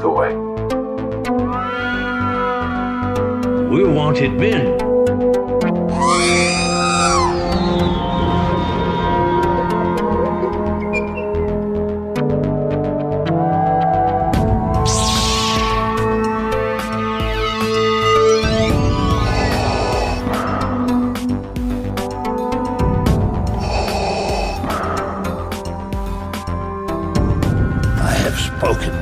toy. We wanted men. I have spoken.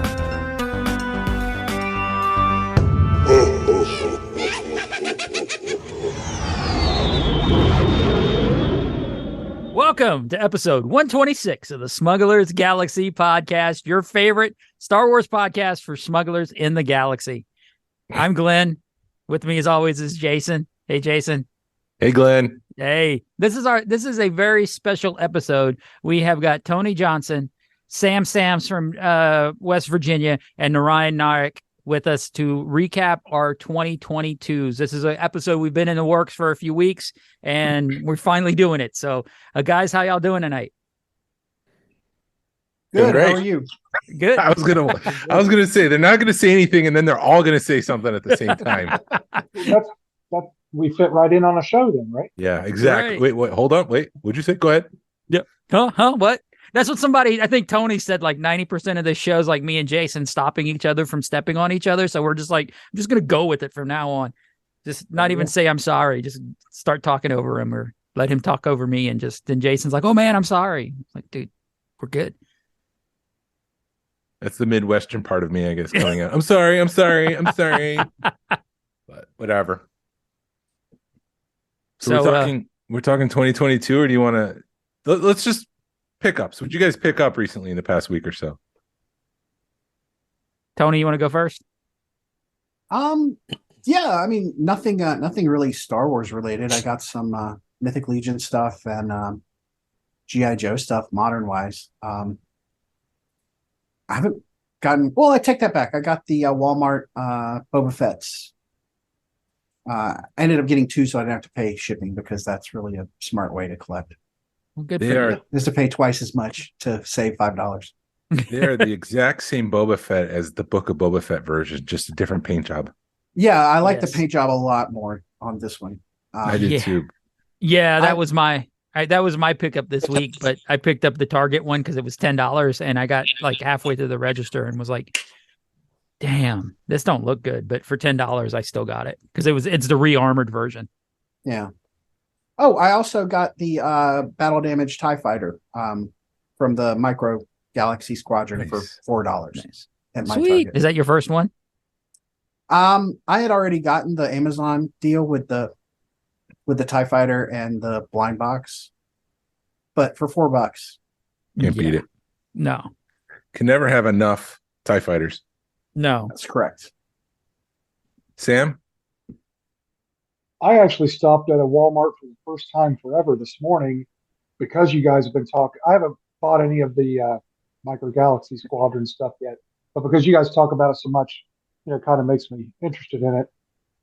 Welcome to episode 126 of the Smugglers Galaxy podcast, your favorite Star Wars podcast for smugglers in the galaxy. I'm Glenn. With me, as always, is Jason. Hey, Jason. Hey, Glenn. Hey, this is a very special episode. We have got Tony Johnson, Sam Sams from West Virginia, and Narayan Nayak with us to recap our 2022s. This is an episode we've been in the works for a few weeks, and we're finally doing it. So, guys, how y'all doing tonight? Good. How are you? Good. I was gonna say they're not gonna say anything, and then they're all gonna say something at the same time. That's we fit right in on a show then, right? Yeah, exactly. Right. Wait, hold on. Wait, what'd you say? Go ahead. Huh? What? That's what I think Tony said, like 90% of this show's like me and Jason stopping each other from stepping on each other. So we're just like, I'm just going to go with it from now on. Just not even say I'm sorry. Just start talking over him or let him talk over me. And then Jason's like, oh man, I'm sorry. Like, dude, we're good. That's the Midwestern part of me, I guess, coming out. I'm sorry. But whatever. So we're talking 2022, or do you want to? Let's just pickups. What'd you guys pick up recently in the past week or so? Tony, you want to go first? Yeah, I mean nothing really Star Wars related. I got some Mythic Legion stuff and G.I. Joe stuff, modern wise. I haven't gotten. Well, I take that back. I got the Walmart Boba Fett's. I ended up getting two, so I didn't have to pay shipping because that's really a smart way to collect. Well, good They for are you. Just to pay twice as much to save $5. they are the exact same Boba Fett as the Book of Boba Fett version, just a different paint job. Yeah, I like the Yes. paint job a lot more on this one. I did yeah. too. Yeah, that I- was my pickup this week, but I picked up the Target one because it was $10 and I got like halfway through the register and was like, damn, this don't look good. But for $10, I still got it because it's the re-armored version. Yeah. Oh, I also got the battle damage TIE fighter from the Micro Galaxy Squadron Nice. for $4 Nice. at my Sweet. Target. Is that your first one? I had already gotten the Amazon deal with the TIE fighter and the blind box, but for $4. Can't beat it. No. Can never have enough TIE fighters. No. That's correct. Sam? I actually stopped at a Walmart for the first time forever this morning because you guys have been talking. I haven't bought any of the Micro Galaxy Squadron stuff yet, but because you guys talk about it so much, it kind of makes me interested in it.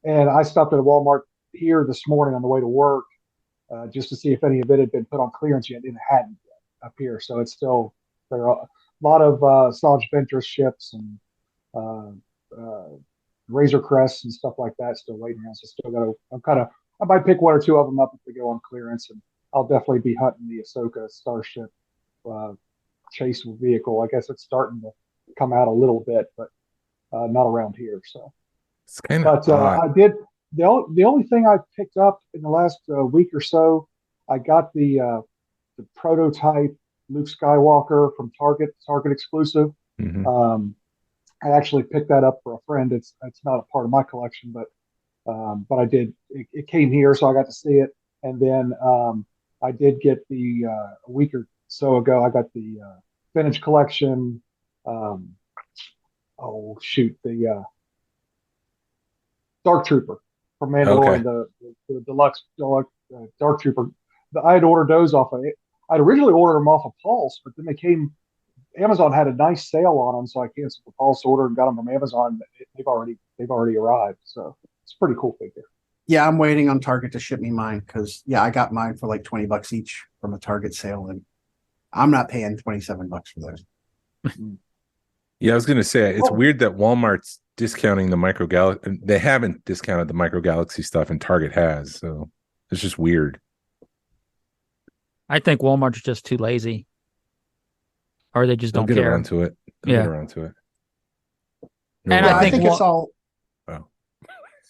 And I stopped at a Walmart here this morning on the way to work just to see if any of it had been put on clearance yet, and it hadn't yet up here. So it's still there are a lot of Asajj Ventress ships and Razor Crests and stuff like that still waiting around. So still I might pick one or two of them up if they go on clearance, and I'll definitely be hunting the Ahsoka Starship chase vehicle. I guess it's starting to come out a little bit, but not around here. So, It's kind of but odd. I did the only thing I picked up in the last week or so. I got the prototype Luke Skywalker from Target exclusive. Mhm. I actually picked that up for a friend. It's not a part of my collection, but I did. It came here, so I got to see it. And then I did get a week or so ago. I got the vintage collection. The Dark Trooper from Mandalorian, the deluxe Dark Trooper. I had ordered those off of it. I'd originally ordered them off of Pulse, but then they came. Amazon had a nice sale on them, so I canceled the Pulse order and got them from Amazon. They've already arrived, so it's a pretty cool figure. Yeah, I'm waiting on Target to ship me mine because I got mine for like $20 each from a Target sale, and I'm not paying $27 for those. Yeah, I was gonna say it's weird that Walmart's discounting the Micro Galaxy. They haven't discounted the Micro Galaxy stuff, and Target has. So it's just weird. I think Walmart's just too lazy, or they just They'll don't get care. around to it. They'll Yeah. get around to it. And Yeah, I I think think it's all. Wow.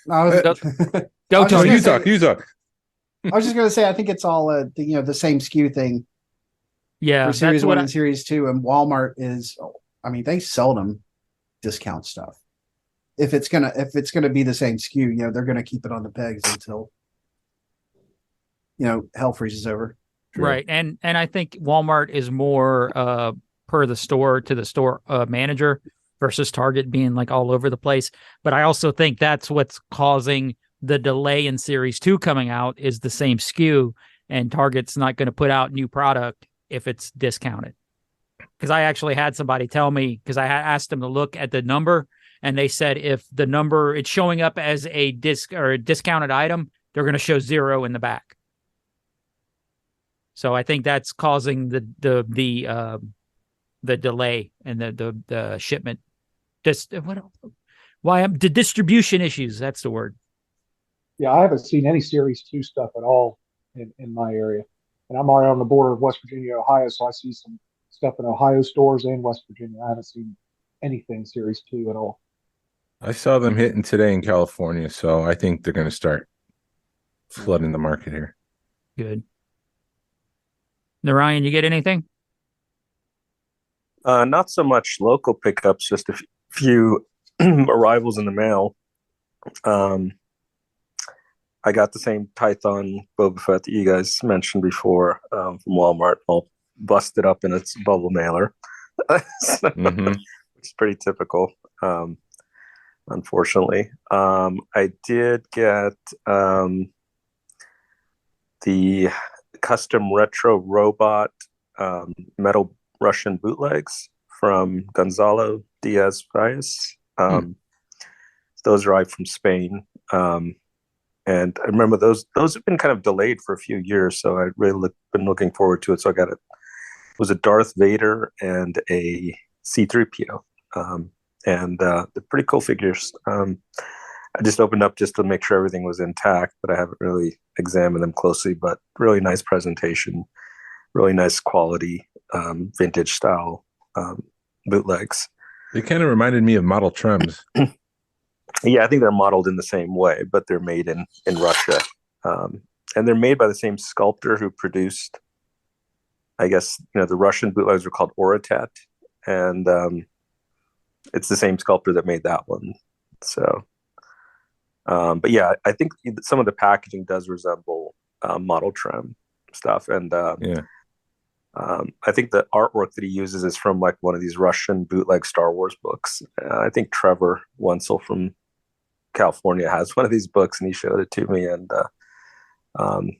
I was, Go, I was Go, just No, Tony. gonna you say- talk. You talk. I was just gonna say I think it's all the same SKU thing Yeah, for Series that's One what and Series Two, and Walmart is. I mean, they seldom discount stuff. If it's gonna be the same SKU, they're gonna keep it on the pegs until hell freezes over. True. Right. And I think Walmart is more per the store to the store manager versus Target being like all over the place. But I also think that's what's causing the delay in Series 2 coming out is the same SKU, and Target's not going to put out new product if it's discounted. Because I actually had somebody tell me, because I asked them to look at the number, and they said if the number it's showing up as a discounted item, they're going to show 0 in the back. So I think that's causing the delay and the shipment. The distribution issues. That's the word. Yeah, I haven't seen any Series 2 stuff at all in my area. And I'm right on the border of West Virginia, Ohio, so I see some stuff in Ohio stores and West Virginia. I haven't seen anything Series 2 at all. I saw them hitting today in California, so I think they're going to start flooding the market here. Good. Now, Ryan, you get anything? Not so much local pickups, just a few arrivals in the mail. I got the same Python Boba Fett that you guys mentioned before from Walmart, all busted up in its bubble mailer, Mhm. which is pretty typical, unfortunately. I did get the custom retro robot metal Russian bootlegs from Gonzalo Diaz Paez. Those arrived from Spain. And I remember those have been kind of delayed for a few years, so I really been looking forward to it. So I got it. It was a Darth Vader and a C-3PO, and they're pretty cool figures. I just opened up just to make sure everything was intact, but I haven't really examined them closely. But really nice presentation, really nice quality, vintage style bootlegs. They kind of reminded me of model trims. Yeah, I think they're modeled in the same way, but they're made in Russia. And they're made by the same sculptor who produced, I guess, the Russian bootlegs are called Oratet. And it's the same sculptor that made that one. So, but yeah, I think some of the packaging does resemble model trim stuff. And Yeah. I think the artwork that he uses is from like one of these Russian bootleg Star Wars books. I think Trevor Wenzel from California has one of these books, and he showed it to me. And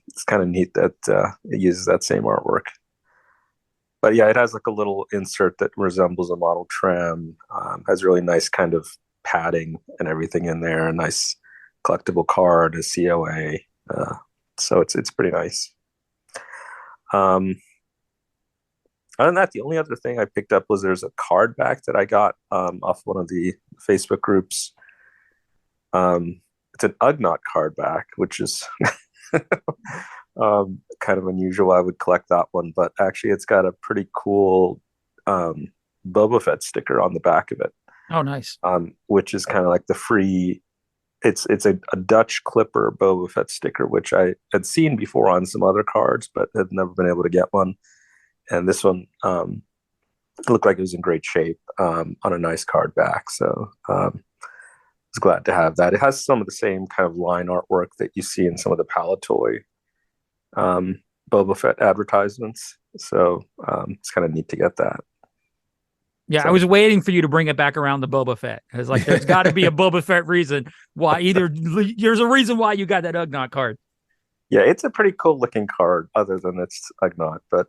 it's kind of neat that it uses that same artwork. But yeah, it has like a little insert that resembles a model trim. Has really nice kind of padding and everything in there. A nice collectible card, a COA. So it's pretty nice. Other than that, the only other thing I picked up was there's a card back that I got off one of the Facebook groups. It's an Ugnaught card back, which is kind of unusual. I would collect that one, but actually it's got a pretty cool Boba Fett sticker on the back of it. Oh, nice. Which is kind of like the free. It's a Dutch Clipper Boba Fett sticker, which I had seen before on some other cards, but had never been able to get one. And this one looked like it was in great shape on a nice card back. So I was glad to have that. It has some of the same kind of line artwork that you see in some of the Palatoy Boba Fett advertisements. So it's kind of neat to get that. Yeah, So- I was waiting for you to bring it back around to Boba Fett. It's like there's got to be a Boba Fett reason why. There's a reason why you got that Ugnaught card. Yeah, it's a pretty cool looking card, other than it's Ugnaught. But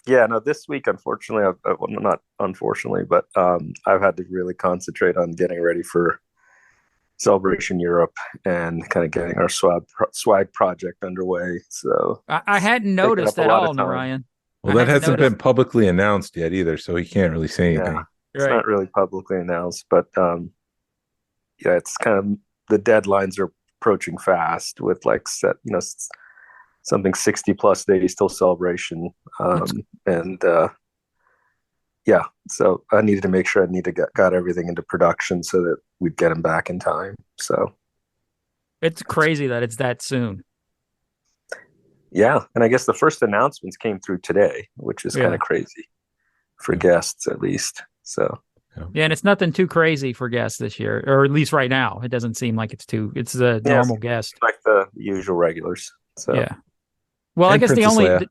yeah, no, this week, unfortunately, well, not unfortunately, but I've had to really concentrate on getting ready for Celebration Europe and kind of getting our swag project underway. So I hadn't up noticed a at lot of all, time. Narayan. Well, I that hadn't hasn't noticed. been publicly announced yet either, so he can't really say anything. Yeah, it's Right. not really publicly announced, but yeah, it's kind of the deadlines are approaching fast with like something 60 plus days till celebration. And yeah, so I needed to make sure got everything into production so that we'd get him back in time. So It's crazy that it's that soon. yeah, and I guess the first announcements came through today, which is kind Yeah. of crazy for Yeah. guests at least. So Yeah, and it's nothing too crazy for guests this year, or at least right now. It doesn't seem like it's a Yeah, normal guest. like the usual regulars. So Yeah. Well, I And guess the Princess only, Leia.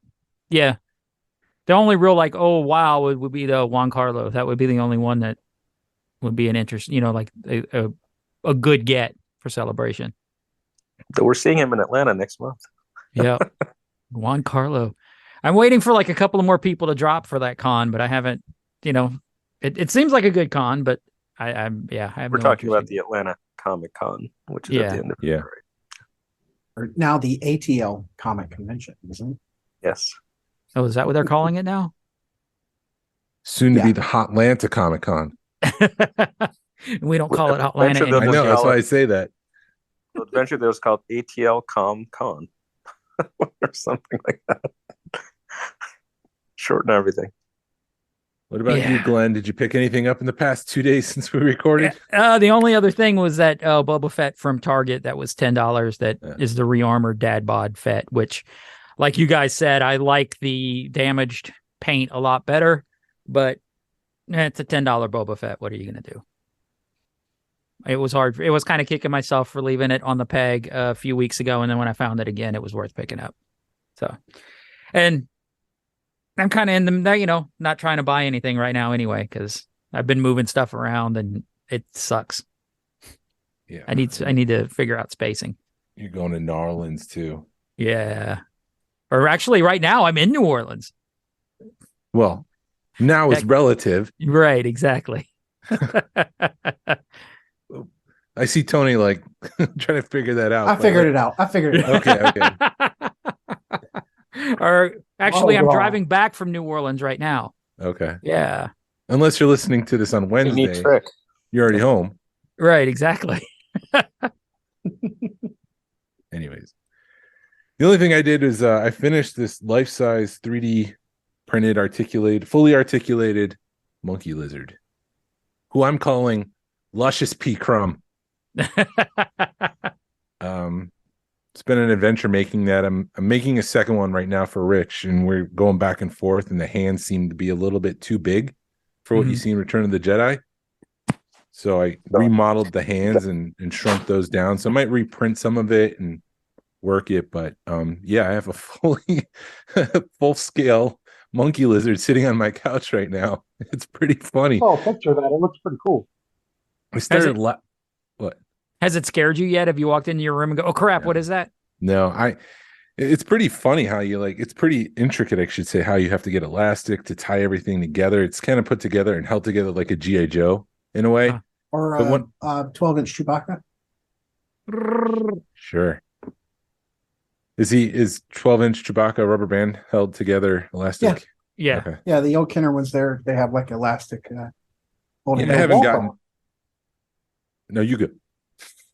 yeah, the only real like, oh wow, would be the Juan Carlo. That would be the only one that would be an interest. Like a good get for celebration. we're seeing him in Atlanta next month. Yeah, Juan Carlo. I'm waiting for like a couple of more people to drop for that con, but I haven't. It seems like a good con, but I have We're no talking interest about the Atlanta Comic Con, which is at the end of Yeah. February. Or now the ATL Comic Convention, isn't it? Yes. Oh, is that what they're calling it now? Soon to Yeah. be the Hotlanta Comic Con. We don't call it Atlanta Eventually they'll I anymore. know, that's why I say that. So eventually there was called ATL Com Con or something like that. Shorten everything. What about you, Yeah. Glenn? Did you pick anything up in the past 2 days since we recorded? The only other thing was that Boba Fett from Target that was $10. That is Yeah. the rearmored Dad Bod Fett, which, like you guys said, I like the damaged paint a lot better, but it's a $10 Boba Fett. What are you gonna do? It was hard. It was kind of kicking myself for leaving it on the peg a few weeks ago, and then when I found it again, it was worth picking up. So, and I'm kind of in the, not trying to buy anything right now anyway, because I've been moving stuff around and it sucks. Yeah. I need to figure out spacing. You're going to New Orleans too. Yeah. Or actually right now I'm in New Orleans. Well, now it's That- relative. Right, exactly. I see Tony like trying to figure that out. I figured it out. Okay. Or actually I'm God. driving back from New Orleans right now. Okay. Yeah. Unless you're listening to this on Neat Wednesday, trick. you're already home. Right, exactly. Anyways, the only thing I did is I finished this life-size 3D printed fully articulated monkey lizard, who I'm calling Luscious P. Crumb. It's been an adventure making that. I'm making a second one right now for Rich, and we're going back and forth, and the hands seem to be a little bit too big for what you see in Return of the Jedi. So I remodeled the hands and shrunk those down. So I might reprint some of it and work it, but yeah, I have a fully full scale monkey lizard sitting on my couch right now. It's pretty funny. I saw a picture of that. It looks pretty cool. I started What? Has it scared you yet? Have you walked into your room and go, oh crap, what is that? No, it's pretty funny how you it's pretty intricate, I should say, how you have to get elastic to tie everything together. It's kind of put together and held together like a G.I. Joe in a way. Huh. Or But what- 12-inch Chewbacca. Sure. Is 12-inch Chewbacca rubber band held together elastic? Yeah. Okay. Yeah, the old Kenner ones there, they have like elastic. Holding Yeah, I it. haven't Walker. gotten. No, you good.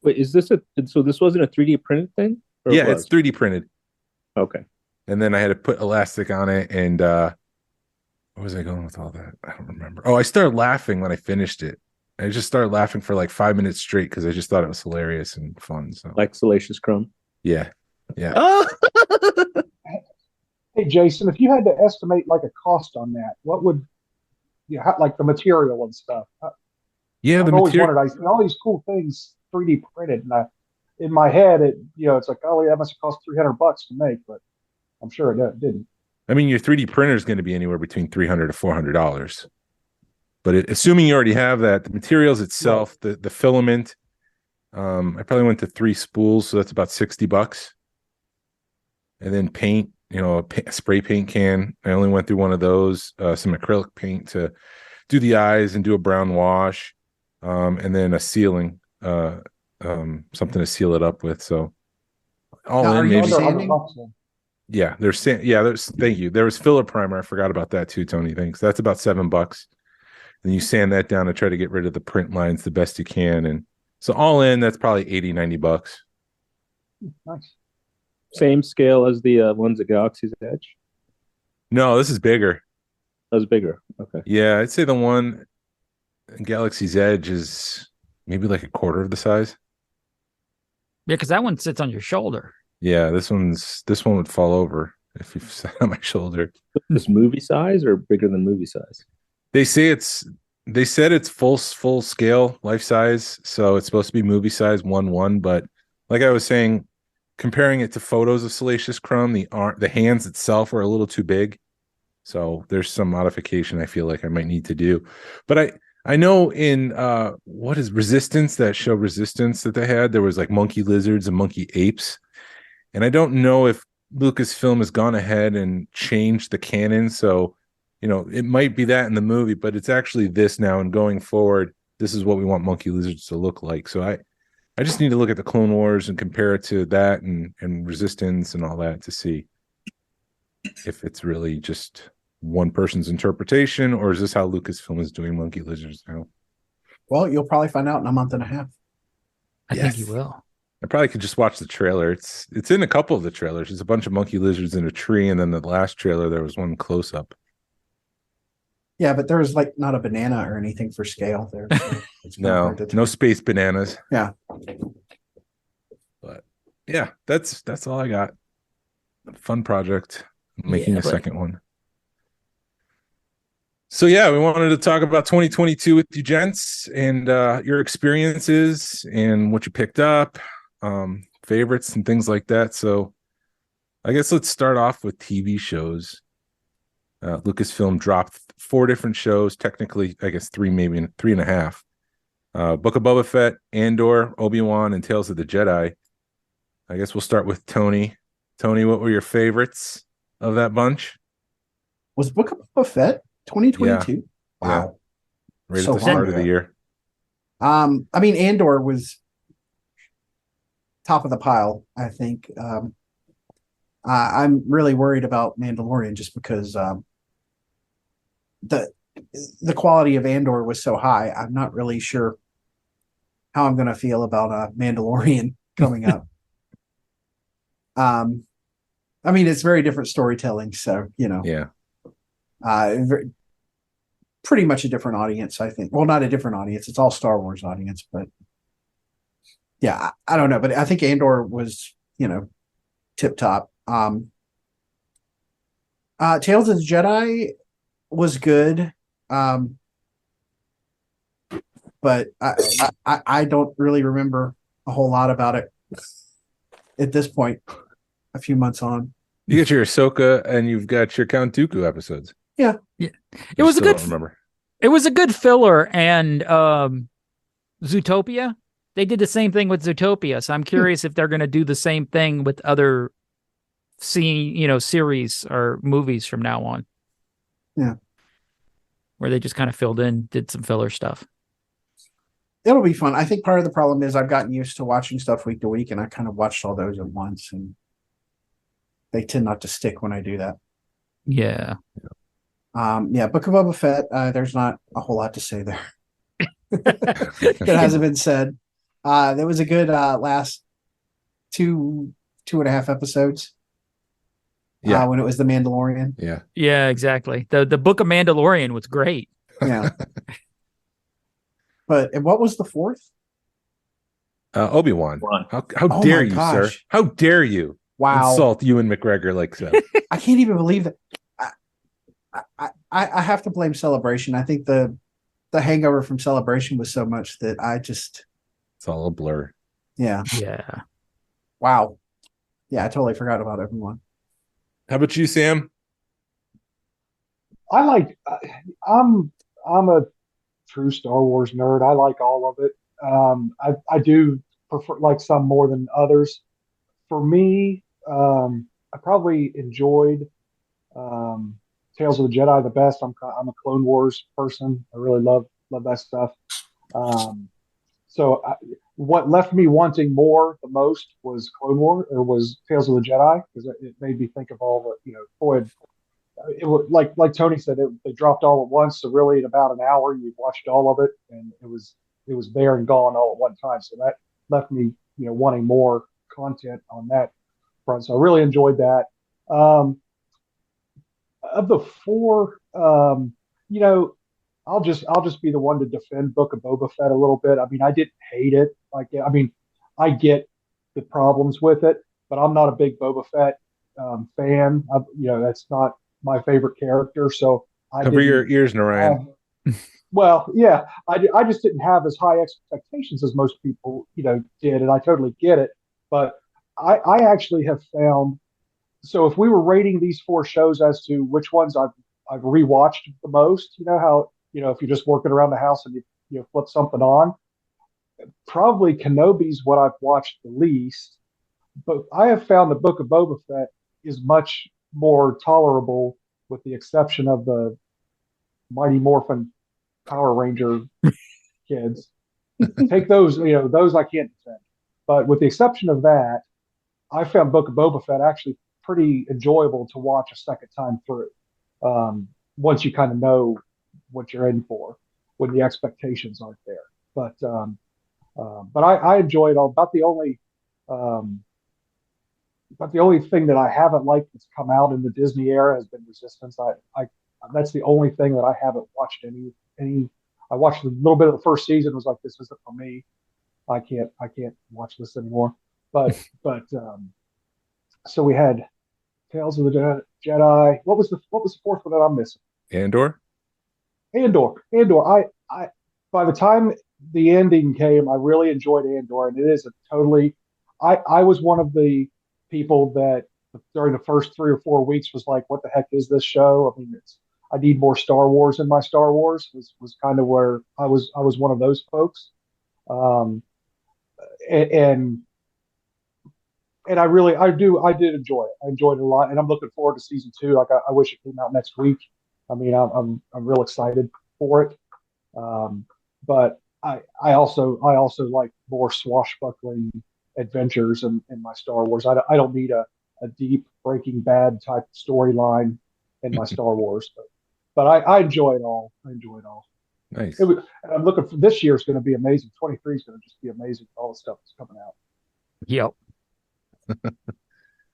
Wait, is this so this wasn't a 3D printed thing? Or Yeah, it it's was? 3D printed. Okay. And then I had to put elastic on it. And where was I going with all that? I don't remember. Oh, I started laughing when I finished it. I just started laughing for like 5 minutes straight because I just thought it was hilarious and fun. So Like Salacious Crumb. yeah. Oh! Hey, Jason, if you had to estimate like a cost on that, what would like the material and stuff? Yeah, the I've always material. wondered. I see all these cool things 3D printed, and in my head, it's like, oh yeah, that must have cost $300 to make, but I'm sure it didn't. I mean, your 3D printer is going to be anywhere between $300 to $400. But assuming you already have that, the materials itself, the filament, I probably went to 3 spools, so that's about $60. And then paint, a spray paint can. I only went through one of those. Some acrylic paint to do the eyes and do a brown wash, and then a sealing, something to seal it up with. So all Now, are in, you maybe Under sanding? $100 then. Yeah, there's thank you. There was filler primer. I forgot about that too, Tony. Thanks. That's about $7. Then you sand that down to try to get rid of the print lines the best you can. And so all in, that's probably $80-$90. Nice. Same scale as the ones at Galaxy's Edge. No, this is bigger. That was bigger. Okay. Yeah, I'd say the one in Galaxy's Edge is maybe like a quarter of the size. Yeah, because that one sits on your shoulder. Yeah, this one would fall over if you sat on my shoulder. This movie size or bigger than movie size? They said it's full scale, life size, so it's supposed to be movie size 1:1. But like I was saying, comparing it to photos of Salacious Crumb, the hands itself are a little too big. So there's some modification I feel like I might need to do. But I know in what is Resistance, that show Resistance that they had, there was like monkey lizards and monkey apes. And I don't know if Lucasfilm has gone ahead and changed the canon. So, it might be that in the movie, but it's actually this now. And going forward, this is what we want monkey lizards to look like. So I just need to look at the Clone Wars and compare it to that and Resistance and all that to see if it's really just one person's interpretation, or is this how Lucasfilm is doing monkey lizards now? Well, you'll probably find out in a month and a half. I think you will. I probably could just watch the trailer. It's in a couple of the trailers. There's a bunch of monkey lizards in a tree, and then the last trailer there was one close up. Yeah, but there's like not a banana or anything for scale there. So it's kinda No, hard to no tell. space bananas. Yeah. But yeah, that's all I got. Fun project. Making Yeah, a but- second one. So yeah, we wanted to talk about 2022 with you gents and your experiences and what you picked up, favorites and things like that. So I guess let's start off with TV shows. Lucasfilm dropped 4 different shows, technically, I guess 3, maybe 3.5. Book of Boba Fett, Andor, Obi-Wan, and Tales of the Jedi. I guess we'll start with Tony. Tony, what were your favorites of that bunch? Was Book of Boba Fett 2022? Wow. Right So at the start long of the ago. year. I mean, Andor was top of the pile, I think. I'm really worried about Mandalorian just because the quality of Andor was so high. I'm not really sure how I'm going to feel about Mandalorian coming up. I mean, it's very different storytelling, so Yeah. pretty much a different audience, I think. Well, not a different audience; it's all Star Wars audience, but yeah, I don't know. But I think Andor was, tip top. Tales of the Jedi was good, but I don't really remember a whole lot about it at this point. A few months on, You get your Ahsoka and you've got your Count Dooku episodes. It You was a still good. don't remember. It was a good filler, and Zootopia. They did the same thing with Zootopia, so I'm curious if they're going to do the same thing with other series or movies from now on. Yeah. Where they just kind of did some filler stuff. it'll be fun. I think part of the problem is I've gotten used to watching stuff week to week, and I kind of watched all those at once, and they tend not to stick when I do that. Yeah. Book of Boba Fett. There's not a whole lot to say there. It hasn't been said. There was a good last 2.5 episodes. Yeah. When it was the Mandalorian. Yeah. Yeah, exactly. The Book of Mandalorian was great. Yeah. But and what was the fourth? Obi-Wan. Obi-Wan. How Oh dare my you, sir? gosh. How dare you Wow. insult Ewan McGregor like so? I can't even believe that. I have to blame Celebration. I think the hangover from Celebration was so much that I just It's all a blur. yeah. Yeah. Wow. Yeah, I totally forgot about everyone. How about you, Sam? I like. I'm a true Star Wars nerd. I like all of it. I do prefer like some more than others. For me, I probably enjoyed Tales of the Jedi the best. I'm a Clone Wars person. I really love that stuff. So what left me wanting more the most was Clone War or was Tales of the Jedi, because it made me think of all the, boy, it was like Tony said, they dropped all at once. So really, in about an hour, you watched all of it, and it was there and gone all at one time. So that left me, wanting more content on that front. So I really enjoyed that. Of the four, I'll just be the one to defend Book of Boba Fett a little bit. I mean, I didn't hate it. I get the problems with it, but I'm not a big Boba Fett fan. That's not my favorite character. So Cover your ears, Narayan. Well, yeah, I just didn't have as high expectations as most people, did, and I totally get it. But I actually have found, so if we were rating these four shows as to which ones I've rewatched the most, how if you're just working around the house and you flip something on, probably Kenobi's what I've watched the least. But I have found the Book of Boba Fett is much more tolerable, with the exception of the Mighty Morphin Power Ranger kids. Take those, those I can't defend. But with the exception of that, I found Book of Boba Fett actually pretty enjoyable to watch a second time through. Once you kind of know what you're in for, when the expectations aren't there. But I enjoy it all. But the only thing that I haven't liked that's come out in the Disney era has been Resistance. I that's the only thing that I haven't watched any. I watched a little bit of the first season. Was like, this isn't for me. I can't watch this anymore. But so we had Tales of the Jedi. What was the fourth one that I'm missing? Andor. I by the time the ending came, I really enjoyed Andor, and it is a totally. I was one of the people that during the first 3 or 4 weeks was like, what the heck is this show? I mean, I need more Star Wars in my Star Wars. Was kind of where I was one of those folks. And I did enjoy it. I enjoyed it a lot, and I'm looking forward to season 2. Like, I wish it came out next week. I mean, I'm real excited for it. But I also like more swashbuckling adventures in my Star Wars. I don't need a deep Breaking Bad type storyline in my Star Wars, but I enjoy it all. Nice. I'm looking for this year is going to be amazing. 23 is going to just be amazing. All the stuff that's coming out. Yep.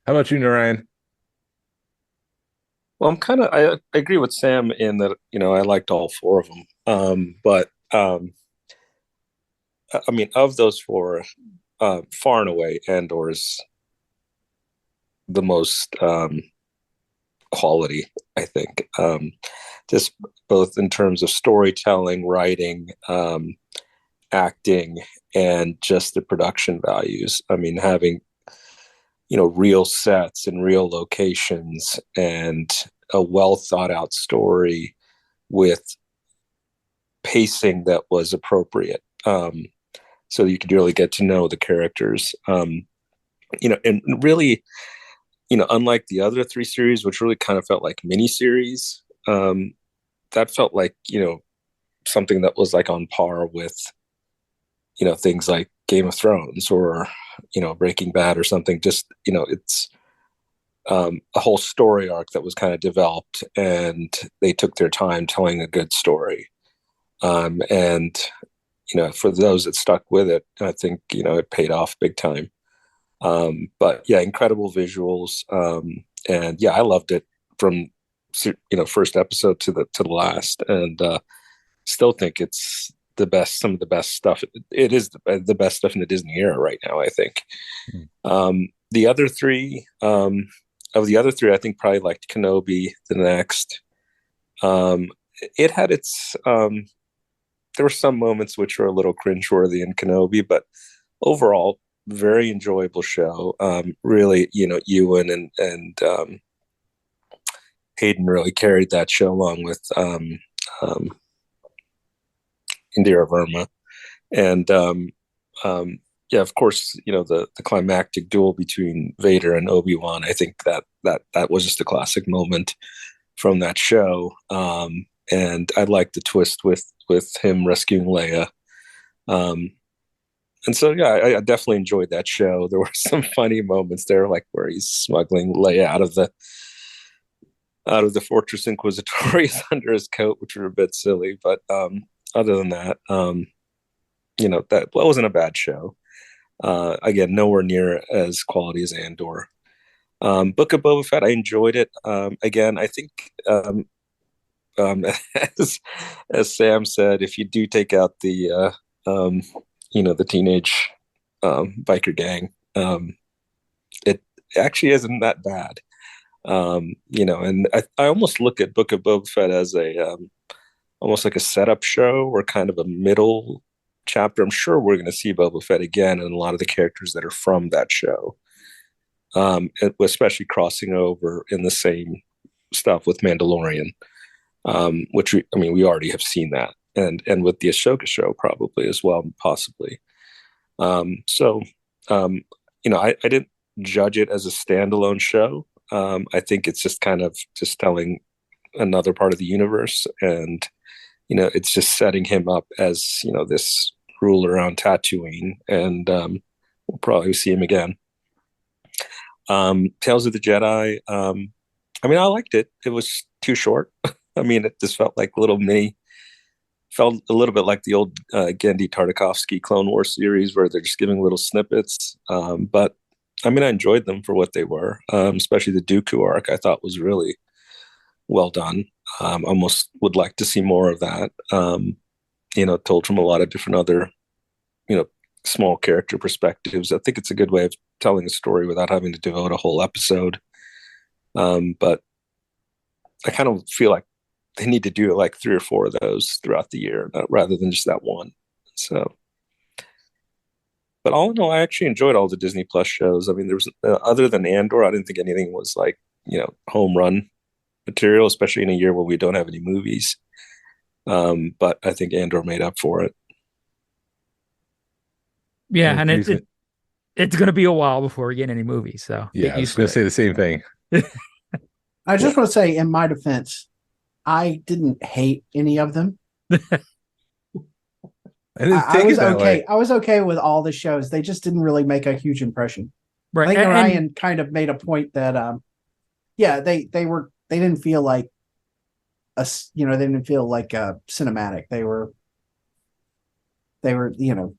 How about you, Narayan? Well, I agree with Sam in that, I liked all four of them. But I mean, of those four, far and away, Andor is the most quality, I think. Just both in terms of storytelling, writing, acting, and just the production values. I mean, having real sets and real locations and a well thought out story with pacing that was appropriate, so you could really get to know the characters, and really, unlike the other 3 series, which really kind of felt like mini series, that felt like something that was like on par with things like Game of Thrones or Breaking Bad or something. Just it's a whole story arc that was kind of developed, and they took their time telling a good story. And for those that stuck with it, I think it paid off big time. But yeah, incredible visuals, and yeah, I loved it from first episode to the last, and still think it's the best, some of the best stuff. It is the best stuff in the Disney era right now, I think. The other three, I think probably liked Kenobi the next. It had its there were some moments which were a little cringeworthy in Kenobi, but overall very enjoyable show. Really, Ewan and Hayden really carried that show along with Indira Verma, and yeah, of course, the climactic duel between Vader and Obi-Wan. I think that was just a classic moment from that show, and I like the twist with him rescuing Leia. And so yeah, I definitely enjoyed that show. There were some funny moments there, like where he's smuggling Leia out of the Fortress Inquisitorius under his coat, which were a bit silly. But other than that, that wasn't a bad show. Again, nowhere near as quality as Andor. Book of Boba Fett, I enjoyed it. Again, I think um, as Sam said, if you do take out the teenage biker gang, it actually isn't that bad. And I almost look at Book of Boba Fett as a almost like a setup show or kind of a middle chapter. I'm sure we're going to see Boba Fett again and a lot of the characters that are from that show, especially crossing over in the same stuff with Mandalorian, which we already have seen that, and with the Ahsoka show probably as well, possibly. I didn't judge it as a standalone show. I think it's just kind of just telling another part of the universe, and it's just setting him up as this ruler on Tatooine, and we'll probably see him again. Tales of the Jedi. I liked it. It was too short. It just felt like felt a little bit like the old Genndy Tartakovsky Clone Wars series where they're just giving little snippets. But I enjoyed them for what they were, especially the Dooku arc. I thought was really well done. Almost would like to see more of that. Told from a lot of different other, small character perspectives. I think it's a good way of telling a story without having to devote a whole episode. But I kind of feel like they need to do like 3 or 4 of those throughout the year, rather than just that one. So, but all in all, I actually enjoyed all the Disney Plus shows. There was other than Andor, I didn't think anything was like home run material, especially in a year where we don't have any movies. But I think Andor made up for it. Yeah, and it's going to be a while before we get any movies. So yeah, I was going to say the same thing. I just want to say, in my defense, I didn't hate any of them. I didn't take it that way. I was okay with all the shows. They just didn't really make a huge impression. Right. I think Ryan kind of made a point that, they didn't feel like they didn't feel like cinematic. They were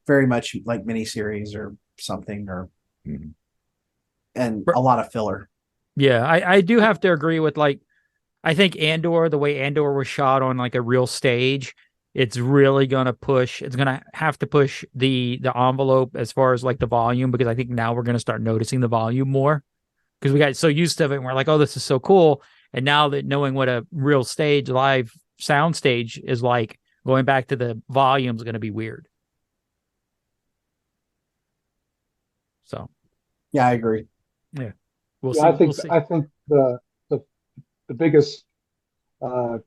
very much like miniseries or something, and a lot of filler. Yeah, I do have to agree with I think Andor, the way Andor was shot on like a real stage, it's really going to have to push the envelope as far as like the volume, because I think now we're going to start noticing the volume more because we got so used to it and we're like, oh, this is so cool. And now that knowing what a real stage, live sound stage is like, going back to the volume is going to be weird. So, yeah, I agree. Yeah, we'll Yeah, see. I think the biggest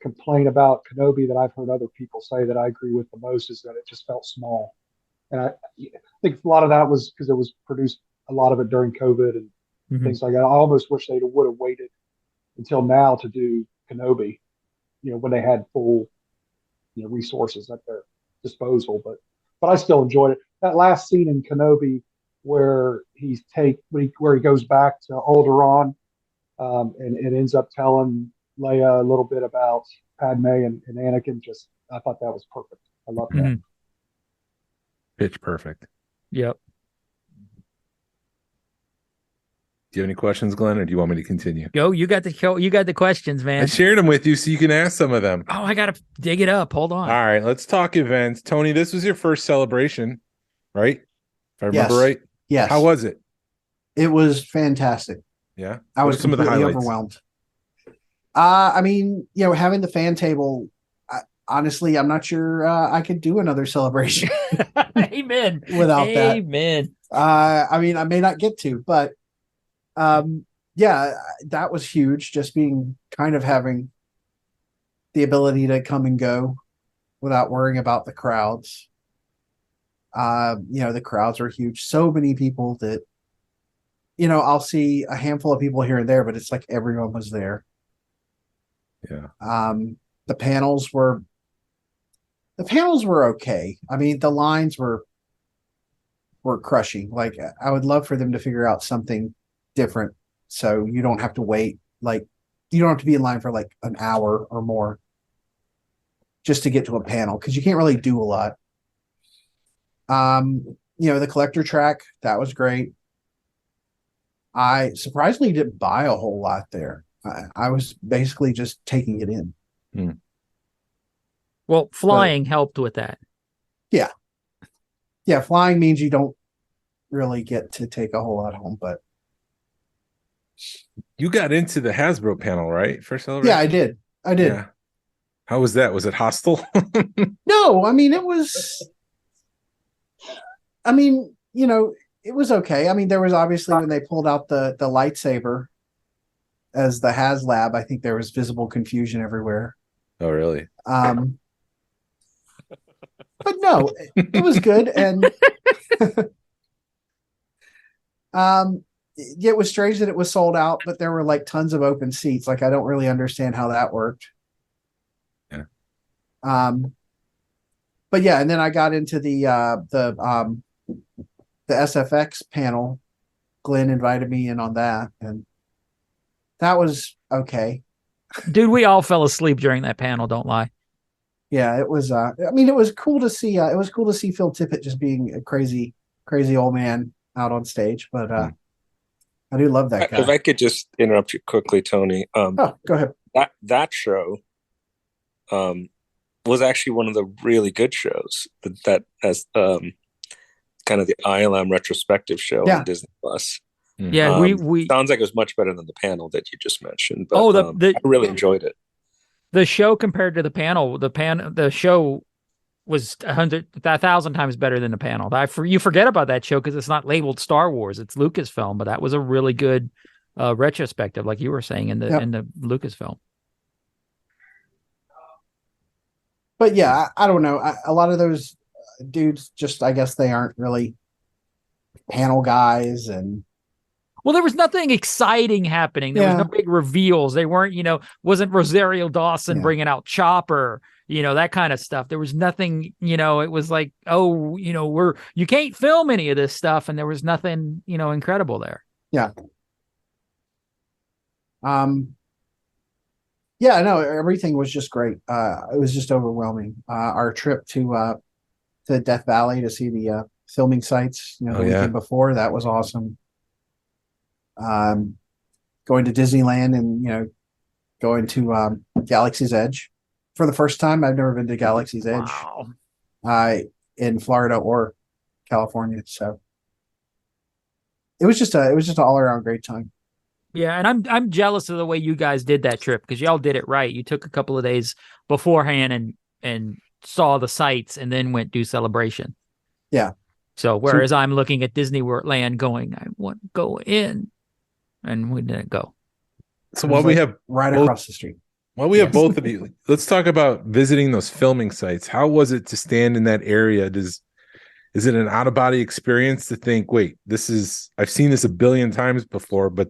complaint about Kenobi that I've heard other people say that I agree with the most is that it just felt small, and I think a lot of that was because it was produced, a lot of it during COVID and things like that. I almost wish they would have waited until now to do Kenobi, when they had full resources at their disposal. But I still enjoyed it. That last scene in Kenobi where he goes back to Alderaan, and it ends up telling Leia a little bit about Padme and Anakin. I thought that was perfect. I love that. Pitch perfect. Yep. Do you have any questions, Glenn, or do you want me to continue? Go. You got the questions, man. I shared them with you so you can ask some of them. Oh, I got to dig it up. Hold on. All right, let's talk events. Tony, this was your first celebration, right? If I remember right. Yes. How was it? It was fantastic. Yeah. I was some of the highlights? overwhelmed. Having the fan table, honestly, I'm not sure I could do another celebration. Amen. Without that. Amen. I may not get to, but that was huge. Just being kind of having the ability to come and go without worrying about the crowds. The crowds were huge. So many people that, I'll see a handful of people here and there, but it's like everyone was there. Yeah. The panels were okay. The lines were were crushing. Like I would love for them to figure out something different, so you don't have to wait. Like you don't have to be in line for like an hour or more just to get to a panel because you can't really do a lot. The collector track, that was great. I surprisingly didn't buy a whole lot there. I was basically just taking it in. Well, flying helped with that. Yeah, flying means you don't really get to take a whole lot home, but You got into the Hasbro panel, right? For celebration? yeah, I did. Yeah. How was that? Was it hostile? No, I mean, it was, it was okay. I mean, there was obviously when they pulled out the lightsaber as the HasLab, I think there was visible confusion everywhere. Oh, really? But no, it was good. And it was strange that it was sold out, but there were like tons of open seats. Like, I don't really understand how that worked. Yeah. But yeah, and then I got into the SFX panel. Glenn invited me in on that, and that was okay. Dude, we all fell asleep during that panel, don't lie. Yeah, it was it was cool to see Phil Tippett just being a crazy old man out on stage, but I do love that guy. If I could just interrupt you quickly, Tony. Go ahead. That show was actually one of the really good shows that as kind of the ILM retrospective show on Disney Plus. Yeah, we sounds like it was much better than the panel that you just mentioned. But, I really enjoyed it. The show compared to the panel, the show was 1,000 times better than the panel. You forget about that show because it's not labeled Star Wars; it's Lucasfilm. But that was a really good retrospective, like you were saying in the Lucasfilm. But yeah, I don't know. A lot of those dudes just, I guess they aren't really panel guys, and well, there was nothing exciting happening. There was no big reveals. They weren't, wasn't Rosario Dawson bringing out Chopper, that kind of stuff. There was nothing, it was like, you can't film any of this stuff. And there was nothing, incredible there. Yeah. Yeah, no, everything was just great. It was just overwhelming. Our trip to Death Valley to see the filming sites, the weekend before, that was awesome. Going to Disneyland and going to Galaxy's Edge for the first time. I've never been to Galaxy's Edge in Florida or California, so it was just an all around great time. Yeah, and I'm jealous of the way you guys did that trip because y'all did it right. You took a couple of days beforehand and saw the sights and then went do Celebration. Yeah. So whereas I'm looking at Disney World Land going, I want to go in. And we didn't go. So while we have right across the street. While we have both of you, let's talk about visiting those filming sites. How was it to stand in that area? Is it an out of body experience to think, wait, I've seen this a billion times before, but